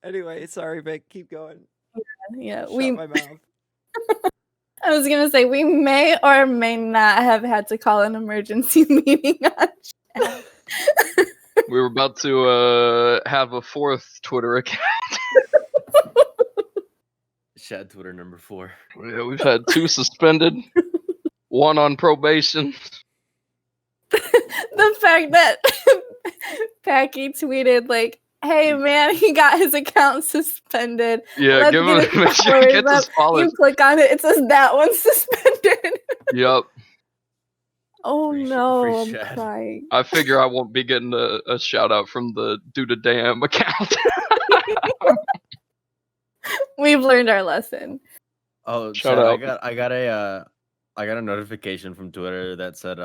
Anyway, sorry, Vic. Keep going. Yeah, Shut my mouth. I was gonna say we may or may not have had to call an emergency meeting on Shad. We were about to have a fourth Twitter account. Shad Twitter number 4. Yeah, we've had 2 suspended, 1 on probation. The fact that Packy tweeted like, "Hey man, he got his account suspended." Yeah, Let's give get him. his Make sure he followers gets his up. followers. You click on it, it says that one's suspended. Yep. Oh Free no, I'm Shad. crying. I figure I won't be getting a shout out from the Dude a Damn account. We've learned our lesson. Oh, Shout Shad, out. I got a notification from Twitter that said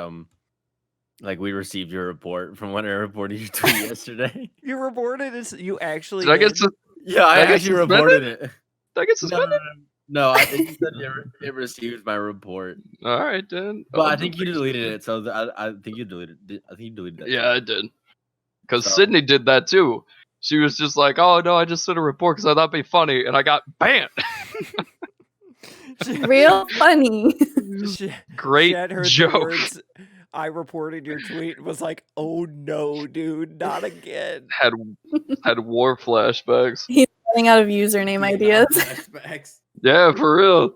like we received your report from when I reported your tweet yesterday. You reported it. You actually Did I get did? Yeah, I Did I get actually suspended? reported it. Did I get suspended? No, I think you said it received my report, All right, then. but I think you deleted it. So I think you deleted. I think you deleted that. Yeah, I did. Because So- Sydney did that too. She was just like, "Oh no, I just sent a report because I thought it'd be funny," and I got banned. Real funny. Great Shad heard joke. the words, I reported your tweet and was like, oh no, dude, not again. Had war flashbacks. Running out of username ideas. Flashbacks. Yeah, for real.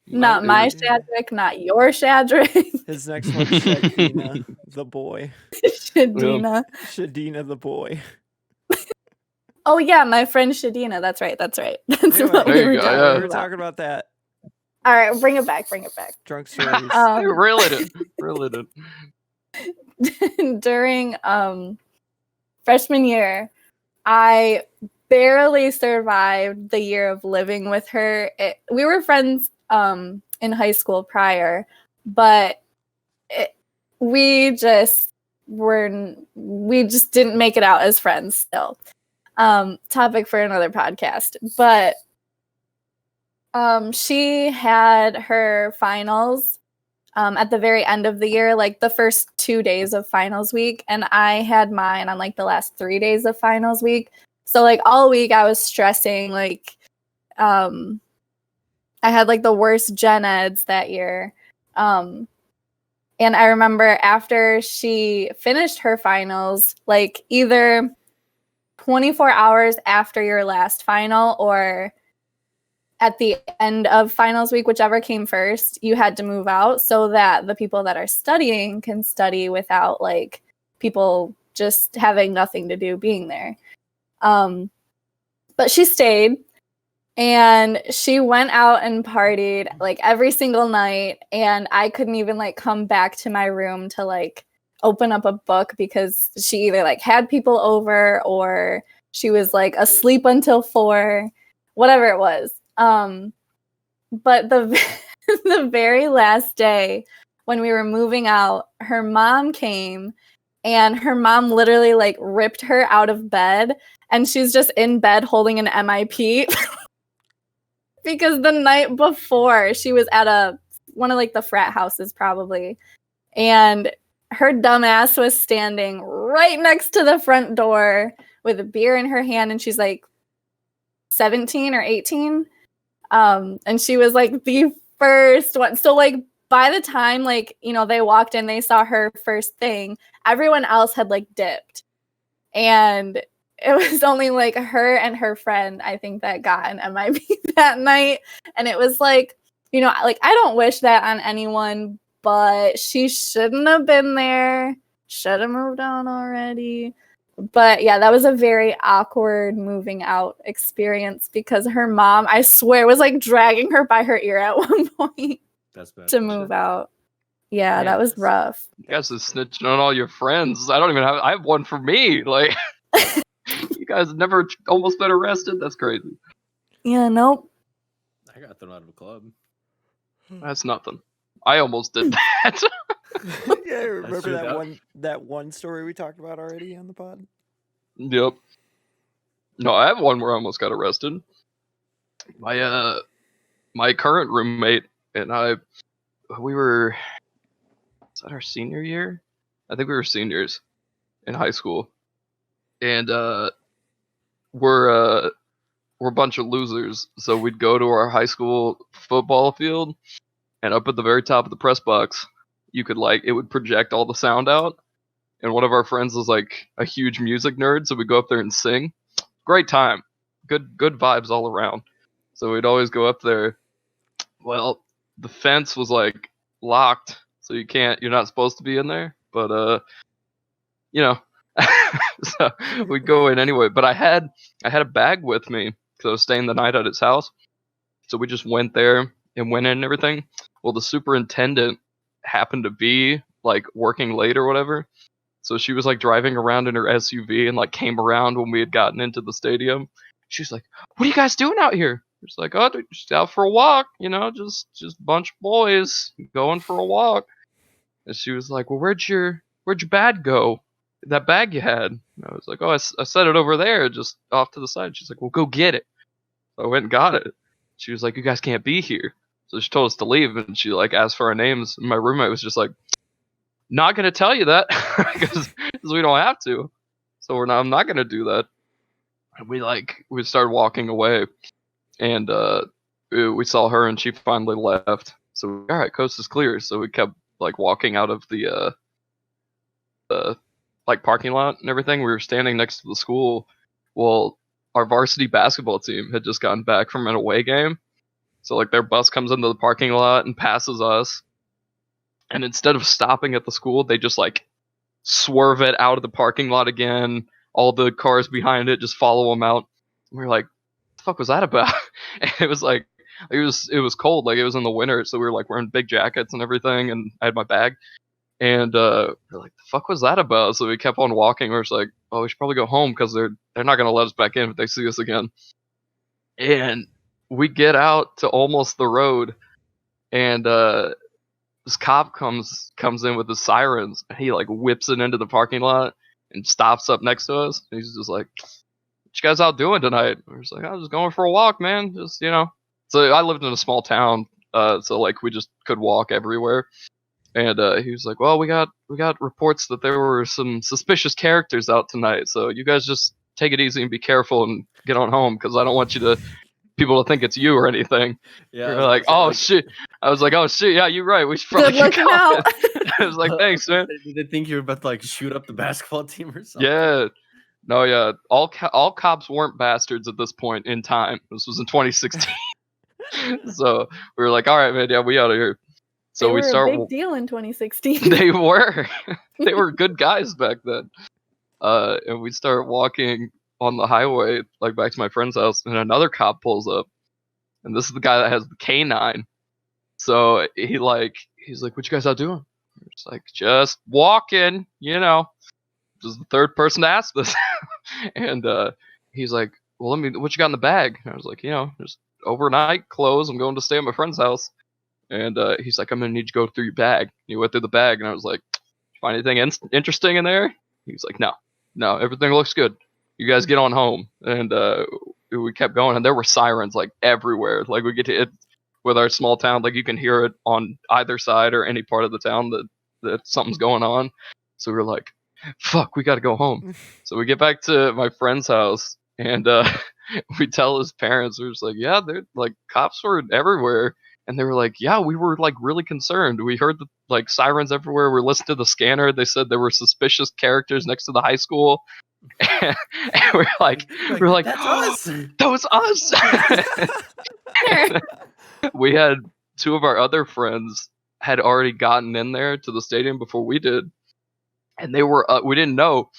Not Dude. my Shadrick, not your Shadrick. His next one's Shadina, the boy. Shadina. Shadina, the boy. Oh yeah, my friend Shadina. That's right. That's Anyway, what There we you were go, talking yeah. we were about. talking about that. All right, bring it back. Drunk stories. Really did. During freshman year, I barely survived the year of living with her. We were friends in high school prior, but we just didn't make it out as friends still. Topic for another podcast. But she had her finals at the very end of the year, like the first 2 days of finals week, and I had mine on like the last 3 days of finals week. So like all week I was stressing, like I had like the worst gen eds that year. And I remember after she finished her finals, like either 24 hours after your last final or at the end of finals week, whichever came first, you had to move out so that the people that are studying can study without like people just having nothing to do being there. But she stayed and she went out and partied like every single night, and I couldn't even like come back to my room to like open up a book because she either like had people over or she was like asleep until 4, whatever it was. But the the very last day when we were moving out, her mom came, and her mom literally like ripped her out of bed, and she's just in bed holding an MIP because the night before she was at one of like the frat houses probably, and her dumbass was standing right next to the front door with a beer in her hand, and she's like 17 or 18. And she was like the first one. So like by the time like, you know, they walked in, they saw her first thing, everyone else had like dipped. And it was only like her and her friend, I think, that got an MIP that night. And it was like, you know, like I don't wish that on anyone, but she shouldn't have been there. Should have moved on already. But yeah, that was a very awkward moving out experience because her mom, I swear, was like dragging her by her ear at one point That's bad. to move out. Yeah, Man, that was rough. You guys are snitching on all your friends. I don't even have. I have one for me. Like, you guys have never almost been arrested. That's crazy. Yeah, nope. I got thrown out of a club. That's nothing. I almost did that. Yeah, remember true, that one story we talked about already on the pod? Yep. No, I have one where I almost got arrested. My current roommate and I, we were. Is that our senior year? I think we were seniors in high school, and we're a bunch of losers. So we'd go to our high school football field, and up at the very top of the press box, you could it would project all the sound out. And one of our friends was like a huge music nerd, so we'd go up there and sing. Great time, good vibes all around. So we'd always go up there. Well, the fence was like locked, so you're not supposed to be in there. But you know, so we'd go in anyway. But I had a bag with me because I was staying the night at his house. So we just went there and went in and everything. Well, the superintendent happened to be like working late or whatever. So she was like driving around in her SUV and like came around when we had gotten into the stadium. She's like, "What are you guys doing out here?" We're just like, "Oh, dude, just out for a walk, just a bunch of boys going for a walk." And she was like, "Well, where'd your bag go? That bag you had?" And I was like, "Oh, I set it over there, just off to the side." She's like, "Well, go get it." So I went and got it. She was like, "You guys can't be here." So she told us to leave, and she like asked for our names. And my roommate was just like, "Not gonna tell you that because we don't have to." So I'm not gonna do that. And we started walking away, and we saw her, and she finally left. So all right, coast is clear. So we kept like walking out of the like parking lot and everything. We were standing next to the school. Well, our varsity basketball team had just gotten back from an away game. So like their bus comes into the parking lot and passes us. And instead of stopping at the school, they just like swerve it out of the parking lot again. All the cars behind it just follow them out. And we were like, "What the fuck was that about?" And it was like it was cold, like it was in the winter, so we were like wearing big jackets and everything, and I had my bag. And we're like, "The fuck was that about?" So we kept on walking. We're just like, "Oh, we should probably go home because they're not gonna let us back in if they see us again." And we get out to almost the road, and this cop comes in with the sirens, and he like whips it into the parking lot and stops up next to us. And he's just like, "What you guys out doing tonight?" We're just like, "I was just going for a walk, man. Just So I lived in a small town, so like we just could walk everywhere. And he was like, "Well, we got reports that there were some suspicious characters out tonight. So you guys just take it easy and be careful and get on home because I don't want people to think it's you or anything." Yeah. We were like, "Oh shit!" I was like, "Oh shit! Yeah, you're right. We should probably Good get looking going." out. I was like, "Thanks, man." Did they think you were about to like shoot up the basketball team or something? Yeah. No, yeah. All cops weren't bastards at this point in time. This was in 2016. So we were like, "All right, man. Yeah, we out of here." So They we were start. a big deal in 2016. They were. They were good guys back then. And we start walking on the highway, like back to my friend's house, and another cop pulls up, and this is the guy that has the K9. So he's like, "What you guys out doing?" We're just like, "Just walking, Just the third person to ask this." And he's like, "Well, what you got in the bag?" And I was like, "Just overnight clothes. I'm going to stay at my friend's house." And he's like, "I'm gonna need you to go through your bag." He went through the bag, and I was like, "Find anything interesting in there?" He was like, "No, everything looks good. You guys get on home." And we kept going, and there were sirens like everywhere. Like we get to it with our small town, like you can hear it on either side or any part of the town that something's going on. So we were like, "Fuck, we got to go home." So we get back to my friend's house, and we tell his parents. We're just like, "Yeah, they're like cops were everywhere." And they were like, "Yeah, we were like really concerned. We heard the like sirens everywhere. We listened to the scanner. They said there were suspicious characters next to the high school." And we're like, "That's us." "That was us." We had two of our other friends had already gotten in there to the stadium before we did, and they were we didn't know,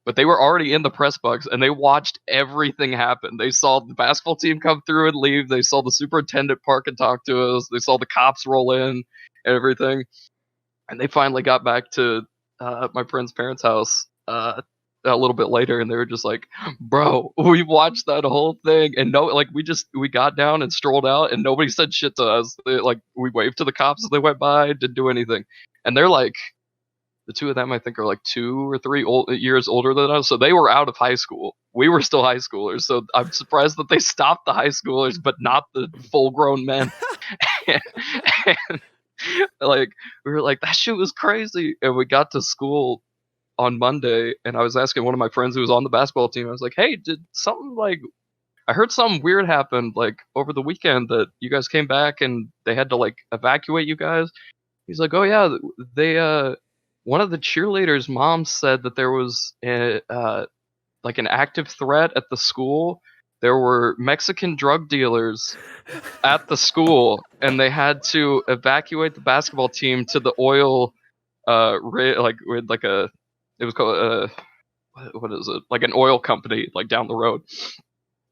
but they were already in the press box and they watched everything happen. They saw the basketball team come through and leave. They saw the superintendent park and talk to us. They saw the cops roll in and everything. And they finally got back to my friend's parents' house a little bit later, and they were just like, "Bro, we watched that whole thing, and we got down and strolled out, and nobody said shit to us. We waved to the cops as they went by, didn't do anything." And they're like, the two of them I think are like 2 or 3 years older than us, so they were out of high school. We were still high schoolers, so I'm surprised that they stopped the high schoolers, but not the full-grown men. And, like, we were like, that shit was crazy. And we got to school on Monday, and I was asking one of my friends who was on the basketball team, I was like, hey, did something I heard something weird happened over the weekend, that you guys came back and they had to evacuate you guys. He's like, oh yeah, they one of the cheerleaders' moms said that there was an active threat at the school. There were Mexican drug dealers at the school, and they had to evacuate the basketball team to the oil, it was called what is it? Like an oil company down the road.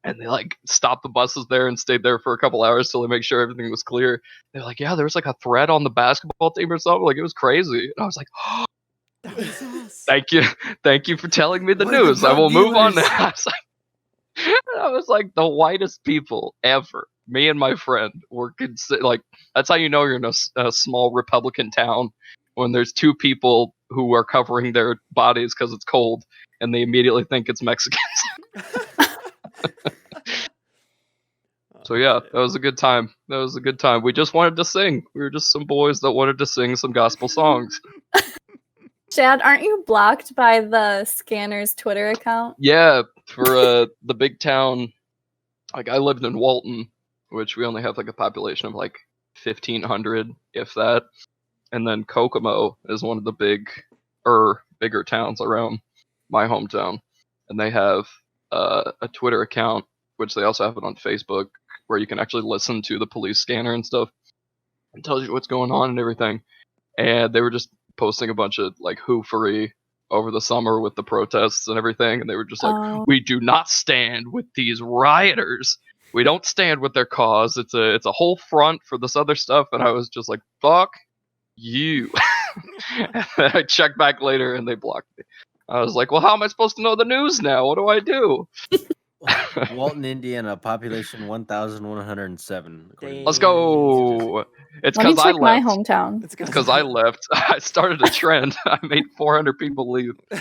And they stopped the buses there and stayed there for a couple hours till they make sure everything was clear. They're like, yeah, there was a threat on the basketball team or something. It was crazy. And I was like, oh, That was us. thank you for telling me the One of the news. I drug will move on dealers. now. I was like the whitest people ever. Me and my friend were that's how you know you're in a small Republican town, when there's 2 people who are covering their bodies because it's cold, and they immediately think it's Mexicans. So yeah, that was a good time. We just wanted to sing. We were just some boys that wanted to sing some gospel songs. Shad, aren't you blocked by the Scanner's Twitter account? Yeah, for the big town. I lived in Walton, which we only have a population of 1,500, if that. And then Kokomo is one of the bigger towns around my hometown, and they have a Twitter account, which they also have it on Facebook, where you can actually listen to the police scanner and stuff. It tells you what's going on and everything. And they were just posting a bunch of Hoofery over the summer with the protests and everything, and they were just Oh. we do not stand with these rioters. We don't stand with their cause. It's a whole front for this other stuff. And I was just like, fuck you. And then I checked back later and they blocked me. I was like, well, how am I supposed to know the news now? What do I do? Walton, Indiana, population 1,107. Dang. Let's go. It's Let me because I check my left. hometown. It's It's because I left. I started a trend. I made 400 people leave. Oh,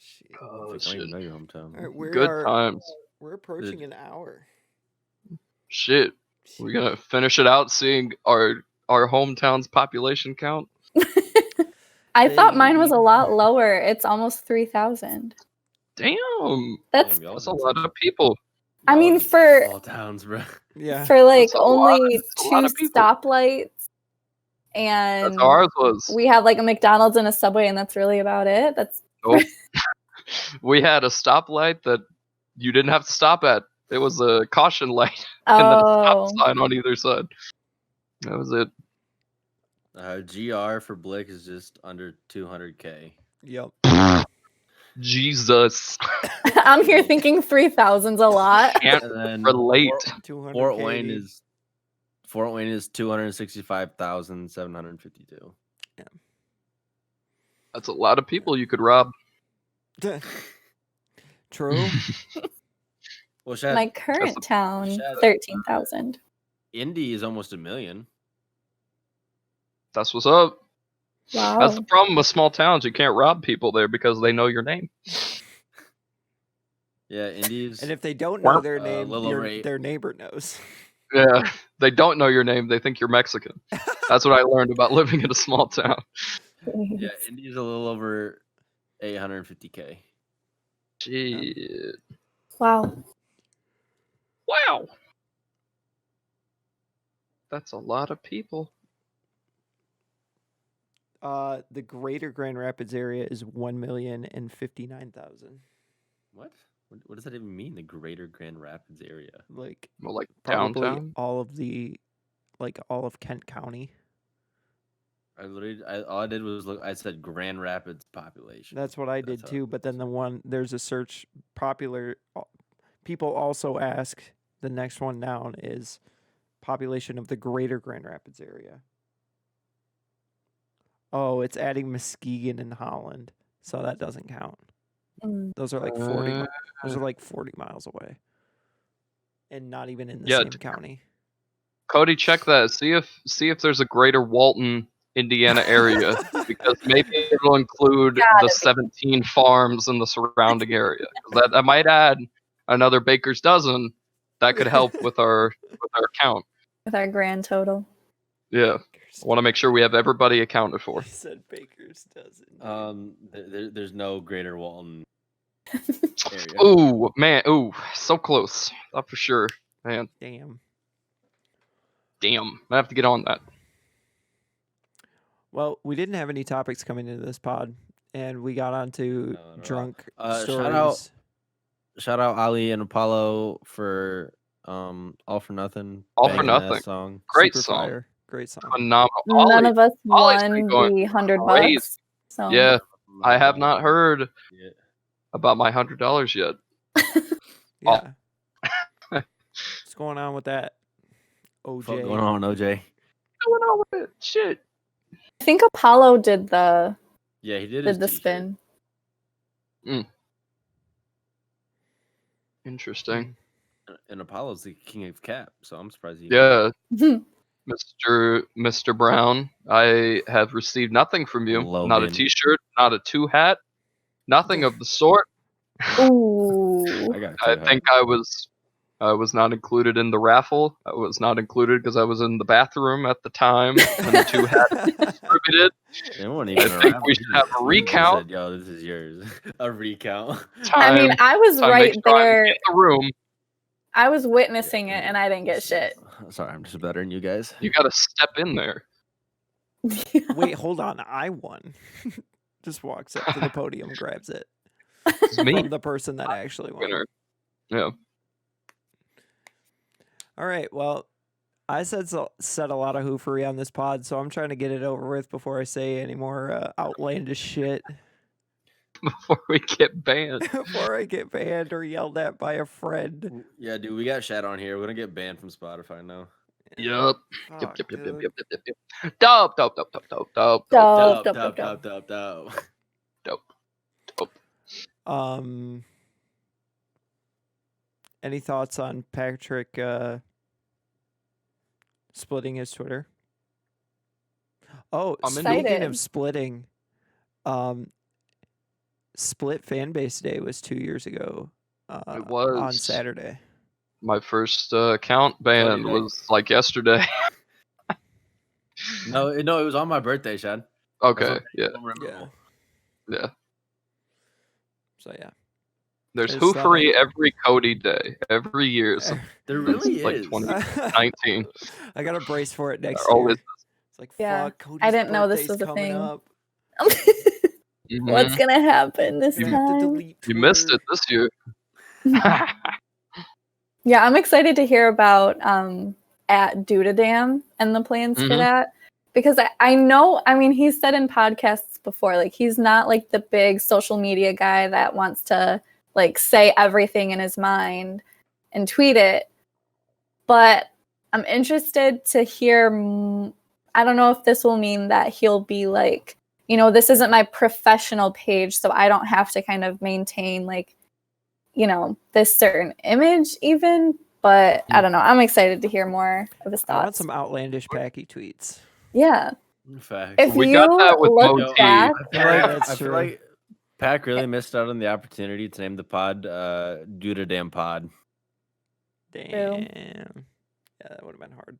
shit. I don't even know your hometown. All right, Good times. We're approaching an hour. Shit. We're gonna finish it out seeing our hometown's population count. I thought mine was a lot lower. It's almost 3,000. Damn. That's Damn, That's a lot of people. I mean, Y'all for small towns, bro. Yeah. for That's a lot. only That's a lot 2 of people. stoplights, That's and how ours was. we have a McDonald's and a Subway, and that's really about it. That's Nope. We had a stoplight that you didn't have to stop at. It was a caution light and then a oh, stop sign on either side. That was it. GR for Blick is just under 200K. Yep. Jesus. I'm here thinking 3,000's a lot. Can't And then relate. 200 Fort KD. Wayne is 265,752. That's a lot of people you could rob. True. Well, Shad, My current town, Shad- 13,000. Indy is almost 1 million. That's what's up. Wow. That's the problem with small towns. You can't rob people there because they know your name. Yeah, Indy's. And if they don't know their a name, little over 8. their neighbor knows. Yeah, they don't know your name. They think you're Mexican. That's what I learned about living in a small town. Yeah, Indy's a little over 850K. Shit. Wow. Wow. That's a lot of people. The greater Grand Rapids area is 1,059,000. What? What does that even mean? The greater Grand Rapids area? Well, Probably downtown. all of Kent County. all I did was look. I said Grand Rapids population. That's what I did too. But then there's a search popular. People also ask. The next one down is population of the greater Grand Rapids area. Oh, it's adding Muskegon and Holland, so that doesn't count. Those are like 40. Those are like 40 miles away, and not even in the same county. Cody, check that. See if there's a greater Walton, Indiana area, because maybe it'll include the 17 farms in the surrounding area. That might add another baker's dozen. That could help with our count. With our grand total. Yeah. I want to make sure we have everybody accounted for. He said baker's dozen. There's no greater Walton area. Ooh, man. Ooh, so close. Thought for sure. Man. Damn. I have to get on that. Well, we didn't have any topics coming into this pod, and we got onto drunk stories. Shout out Ali and Apollo for All for Nothing. All for Nothing. Song. Great Super song. Fire. Great song. Phenomenal. None of us Ollie's won been going the $100. So. Yeah, I have not heard about my $100 yet. Yeah. What's going on with that? OJ. What's going on, OJ? What's going on with it? Shit. I think Apollo did the he did the t-shirt. spin. Interesting. And Apollo's the king of cap, so I'm surprised he. Yeah. Mr. Brown, I have received nothing from you. Logan. Not a t-shirt, not a two-hat, nothing of the sort. Ooh. I think I was not included in the raffle. I was not included because I was in the bathroom at the time when the two hats were distributed. I think we should have a recount. Said, yo, this is yours. A recount. I mean, I was right there. In the room. I was witnessing it, and I didn't get shit. Sorry, I'm just better than you guys. You got to step in there. Wait, hold on. I won. Just walks up to the podium, grabs it. It's me. From the person that actually won. Winner. Yeah. All right. Well, I said a lot of hoofery on this pod, so I'm trying to get it over with before I say any more outlandish shit. Before we get banned. Before I get banned or yelled at by a friend. Yeah, dude, we got Shad on here. We're gonna get banned from Spotify now. Yep. Fuck, Yep. Dope. Any thoughts on Patrick splitting his Twitter? Oh, I'm speaking excited. of splitting, Split Fanbase Day was 2 years ago. It was on Saturday. My first account ban was like yesterday. No, it was on my birthday, Shad. Okay, yeah. So yeah. There's hoofery every Cody day, every year. So there really is. Like 2019. I got a brace for it next year. It's like, fuck, Cody's I didn't know this was a thing. Mm-hmm. What's gonna happen this time? You missed it this year. Yeah, I'm excited to hear about at Doodadam and the plans for that. Because I know, I mean, he's said in podcasts before, like, he's not like the big social media guy that wants to like say everything in his mind and tweet it. But I'm interested to hear, I don't know if this will mean that he'll be like, you know, this isn't my professional page, so I don't have to kind of maintain like, you know, this certain image even. But I don't know. I'm excited to hear more of his thoughts. I want some outlandish Packy tweets. Yeah. Fact. If we you got that with look back, I feel like Pac really missed out on the opportunity to name the pod Doodadam Pod. Damn. Yeah, that would have been hard.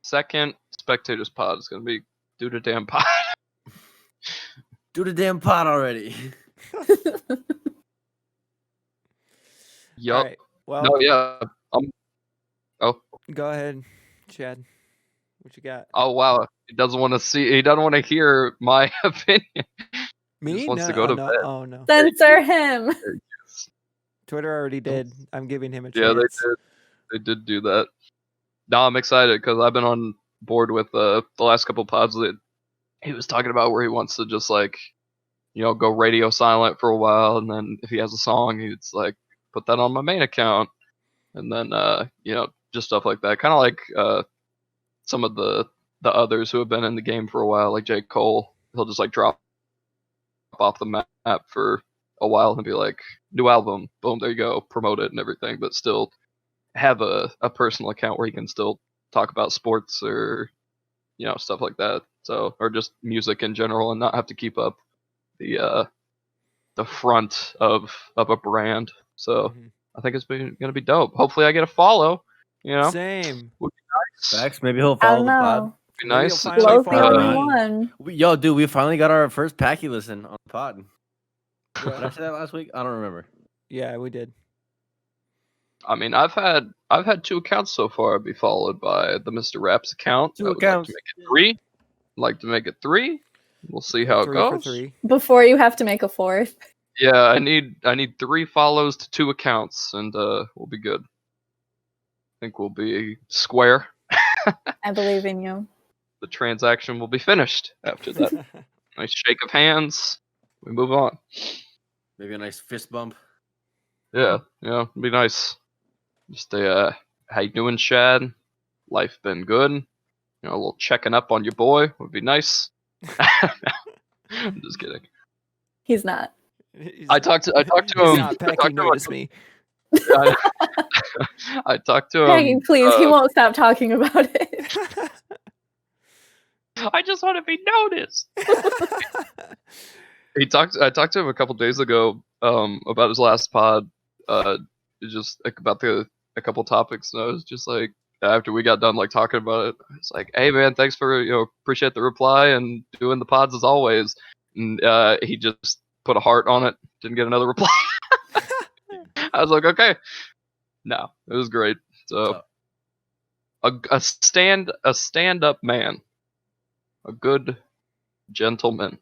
Second Spectators Pod is going to be Doodadam Pod. Doodadam Pod already. Yup. Right. Well, no, yeah. Go ahead, Chad. What you got? Oh wow, he doesn't want to see. He doesn't want to hear my opinion. Me? He just wants no, to go to no. bed. Oh no. Censor him. Twitter already did. I'm giving him a chance. Yeah, they did. They did do that. No, I'm excited because I've been on board with the last couple pods that he was talking about where he wants to just like, go radio silent for a while, and then if he has a song, he's like, put that on my main account, and then just stuff like that. Kind of like some of the others who have been in the game for a while, like J. Cole. He'll just like drop off the map for a while and be like, new album, boom, there you go, promote it and everything, but still have a personal account where he can still talk about sports or stuff like that. So, or just music in general, and not have to keep up the front of a brand. So I think it's gonna be dope. Hopefully I get a follow. Same. Would be nice. Facts. Maybe he'll I follow don't the pod. know. Be Maybe nice. he'll It's finally Flo's the follow only me. one. Dude, we finally got our first Packy listen on the pod. Did I Yeah. say that last week? I don't remember. Yeah, we did. I mean, I've had 2 accounts so far be followed by the Mr. Raps account. 2 I would accounts. like to make it 3. We'll see how it 3 for goes. 3. Before you have to make a 4th. Yeah, I need 3 follows to 2 accounts, and we'll be good. I think we'll be square. I believe in you. The transaction will be finished after that. Nice shake of hands. We move on. Maybe a nice fist bump. Yeah, it'd be nice. Just how you doing, Shad? Life been good? A little checking up on your boy would be nice. I'm just kidding. He's not. I talked to He's him. not. Packy noticed me. I talked to him. Peggy, please, he won't stop talking about it. I just want to be noticed. I talked to him a couple days ago about his last pod, just like, about a couple topics, and I was just like, after we got done like talking about it, it's like, hey man, thanks for appreciate the reply and doing the pods as always. And he just put a heart on it, didn't get another reply. I was like, okay, no, it was great. So a stand up man, a good gentleman.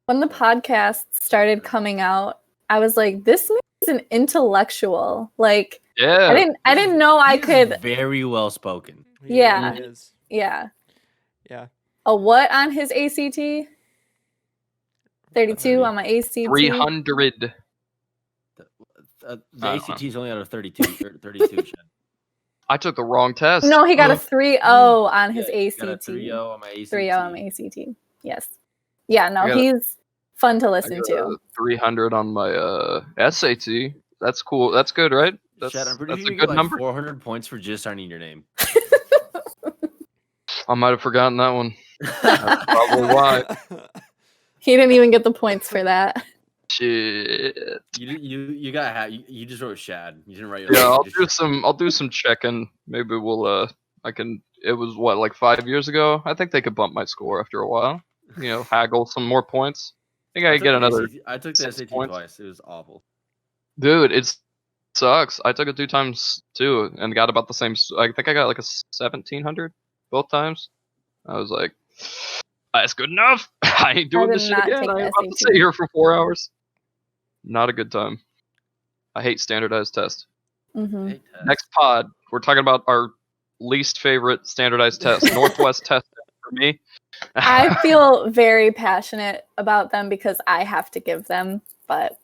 When the podcast started coming out, I was like, this man is an intellectual. Like, Yeah, I didn't know I could. Very well spoken. He Yeah. really is. Yeah. Yeah. A what on his ACT? 32 on my ACT. 300. The I don't ACT is only out of 32. 32. Shad. I took the wrong test. No, he got a 3.0 on his Yeah, ACT. got a 3.0 on my ACT. 3.0 on my ACT. Yes. Yeah, no, I got a- he's fun to I listen got to. a 300 on my SAT. That's cool. That's good, right? That's, Shad, I'm pretty that's sure a you good get like number. 400 points for just signing your name. I might have forgotten that one. That's probably why. He didn't even get the points for that. Shit. You got you just wrote Shad. You didn't write your Yeah, name. I'll do some checking. Maybe we'll I can. It was what, like 5 years ago. I think they could bump my score after a while. Haggle some more points. I think I could get another. I took the 6 SAT points. twice. It was awful. Dude, it sucks. I took it 2 times too, and got about the same. I think I got like a 1700 both times. I was like, that's good enough. I ain't doing did this shit not again. take I the ain't about to SAT. sit here for 4 hours. Not a good time. I hate standardized tests. Hmm. Hate tests. Next pod, we're talking about our least favorite standardized test, Northwest test for me. I feel very passionate about them because I have to give them, but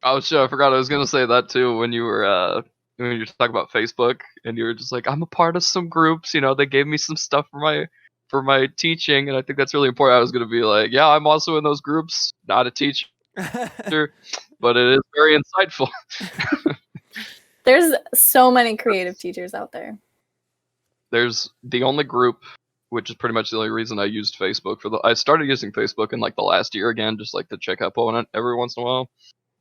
Oh shit, I forgot I was gonna say that too when you were talking about Facebook and you were just like, I'm a part of some groups, they gave me some stuff for my teaching, and I think that's really important. I was gonna be like, yeah, I'm also in those groups, not a teacher, but it is very insightful. there's so many creative teachers out there. There's the only group, which is pretty much the only reason I used Facebook I started using Facebook in like the last year again, just like to check up on it every once in a while,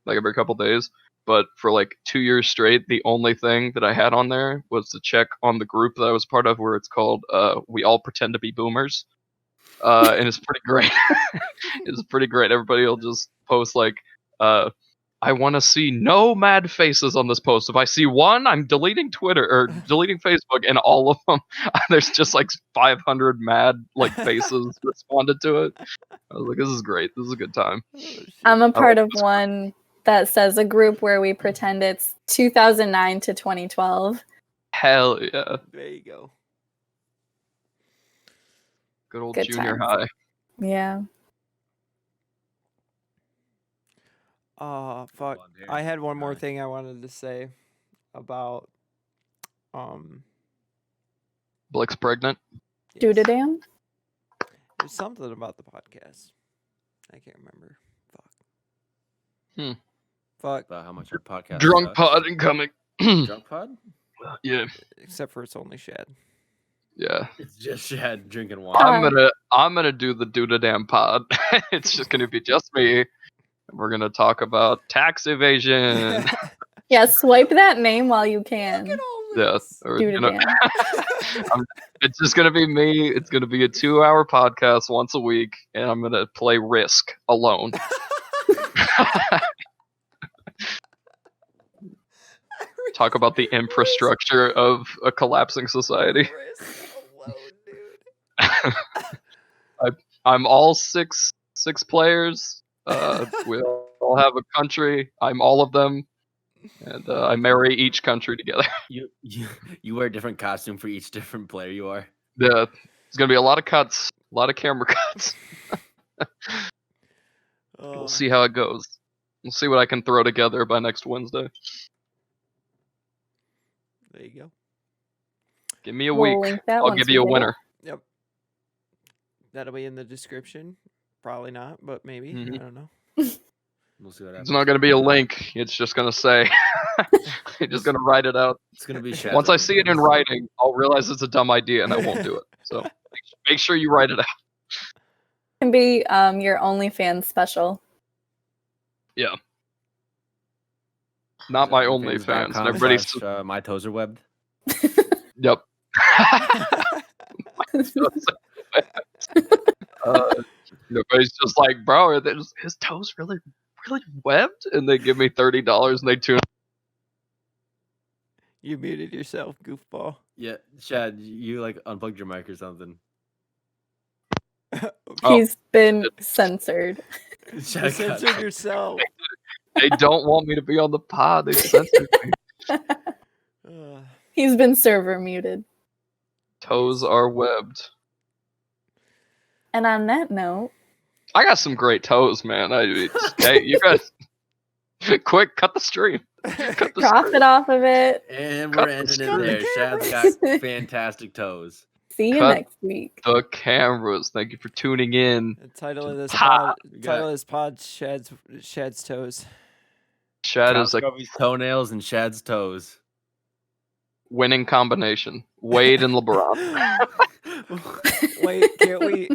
like every couple days. But for like 2 years straight, the only thing that I had on there was to check on the group that I was part of, where it's called "We All Pretend to Be Boomers," and it's pretty great. It's pretty great. Everybody will just post like, I want to see no mad faces on this post. If I see one, I'm deleting Twitter or deleting Facebook, and all of them, there's just like 500 mad like faces responded to it. I was like, this is great. This is a good time. I'm a part of one that says a group where we pretend it's 2009 to 2012. Hell yeah. There you go. Good old Good junior times. high. Yeah. Fuck. Volunteer. I had one more Nice. thing I wanted to say about Blick's pregnant. Doodadam? There's something about the podcast. I can't remember. Fuck. Fuck. About how much our podcast Drunk sucks. pod incoming. Drunk pod? Yeah, Except for it's only Shad. yeah. It's just Shad drinking wine. I'm gonna do the Doodadam pod. It's just gonna be just me. And we're gonna talk about tax evasion. Yeah, swipe that name while you can. Yeah, or, you know, Doodadam. it's just gonna be me. It's gonna be a 2-hour podcast once a week, and I'm gonna play Risk alone. Talk about the infrastructure of a collapsing society. I'm all six players. We all have a country. I'm all of them, and I marry each country together. You wear a different costume for each different player you are. Yeah, there's gonna be a lot of cuts, a lot of camera cuts. We'll see how it goes. We'll see what I can throw together by next Wednesday. There you go. Give me a We'll week. link that I'll once give we you a get it. winner. Yep. That'll be in the description. Probably not, but maybe. Mhm. I don't know. We'll see what It's happens. not gonna be a link. It's just gonna say. You're just gonna write it out. It's gonna be Shad. Once I see it in writing, I'll realize it's a dumb idea and I won't do it. So make sure you write it out. Can be your OnlyFans special. Yeah. Not my OnlyFans. Everybody's. My toes are webbed. Yep. Everybody's just like, bro, are his toes really webbed? And they give me $30 and they tune. You muted yourself, goofball. Yeah, Shad, you like unplugged your mic or something. Oh. He's been censored. You Shad got- censored yourself. They don't want me to be on the pod. They censored me. He's been server muted. Toes are webbed. And on that note, I got some great toes, man. Hey, you guys, quick, cut the stream. Cut the profit off of it. And Cut we're the ending it screen. there. Shad's got fantastic toes. See you Cut. next week. The cameras. Thank you for tuning in. The title of this Pod. pod, Shad's toes. Shad is a Scrubby's toenails and Shad's toes. winning combination. Wade and LeBron. Wait, can't we?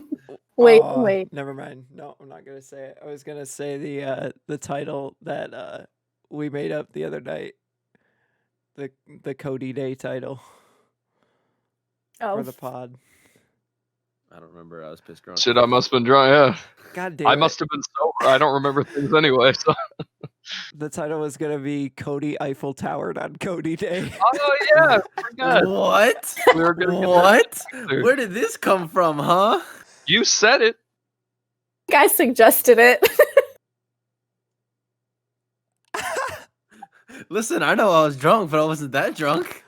Wait. Never mind. No, I'm not gonna say it. I was gonna say the title that we made up the other night. The Cody Day title Oh, for the pod. I don't remember. I was pissed drunk. Shit, I must have been drunk. Yeah, God damn I it. must have been sober. I don't remember things anyway. So. The title was gonna be Cody Eiffel Towered on Cody Day. Oh yeah, I forgot. What? We were gonna get What? there. Where did this come from, huh? You said it. I suggested it. Listen, I know I was drunk, but I wasn't that drunk.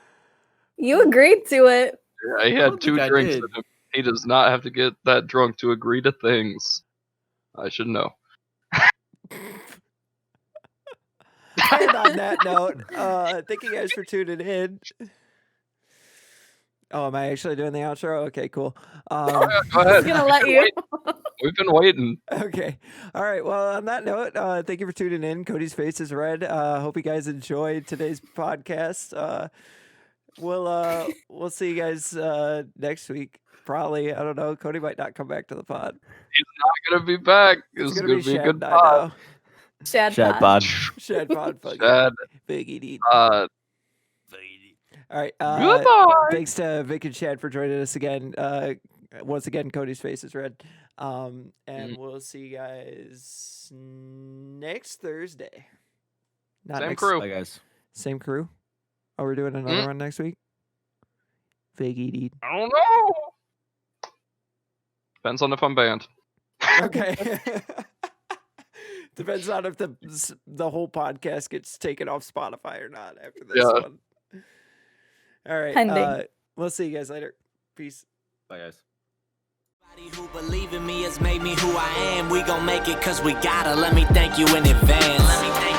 You agreed to it. Yeah, he I had don't 2 think I drinks did. in him. He does not have to get that drunk to agree to things. I should know. And on that note, thank you guys for tuning in. Oh, am I actually doing the outro? Okay, cool. Go I ahead. was gonna let you. We've been waiting. Okay. All right. Well, on that note, thank you for tuning in. Cody's face is red. Hope you guys enjoyed today's podcast. We'll see you guys next week. Probably. I don't know. Cody might not come back to the pod. He's not gonna be back. This is gonna be a Shad good and I pod. now. Shad Shad pod. bod. Shad pod. Fucking Shad. Biggie D. Uh, All right. Goodbye. Thanks to Vic and Shad for joining us again. Once again, Cody's face is red. And we'll see you guys next Thursday. Not Same next, crew. Bye, guys. Same crew. Oh, we're doing another one next week. Biggie D. I don't know. Depends on if I'm banned. Okay. Depends on if the whole podcast gets taken off Spotify or not after this Yeah. one. All right. Pending. We'll see you guys later. Peace. Bye, guys. Who You believe in me has made me who I am. We gon' make it cause we gotta. Let me thank you in advance.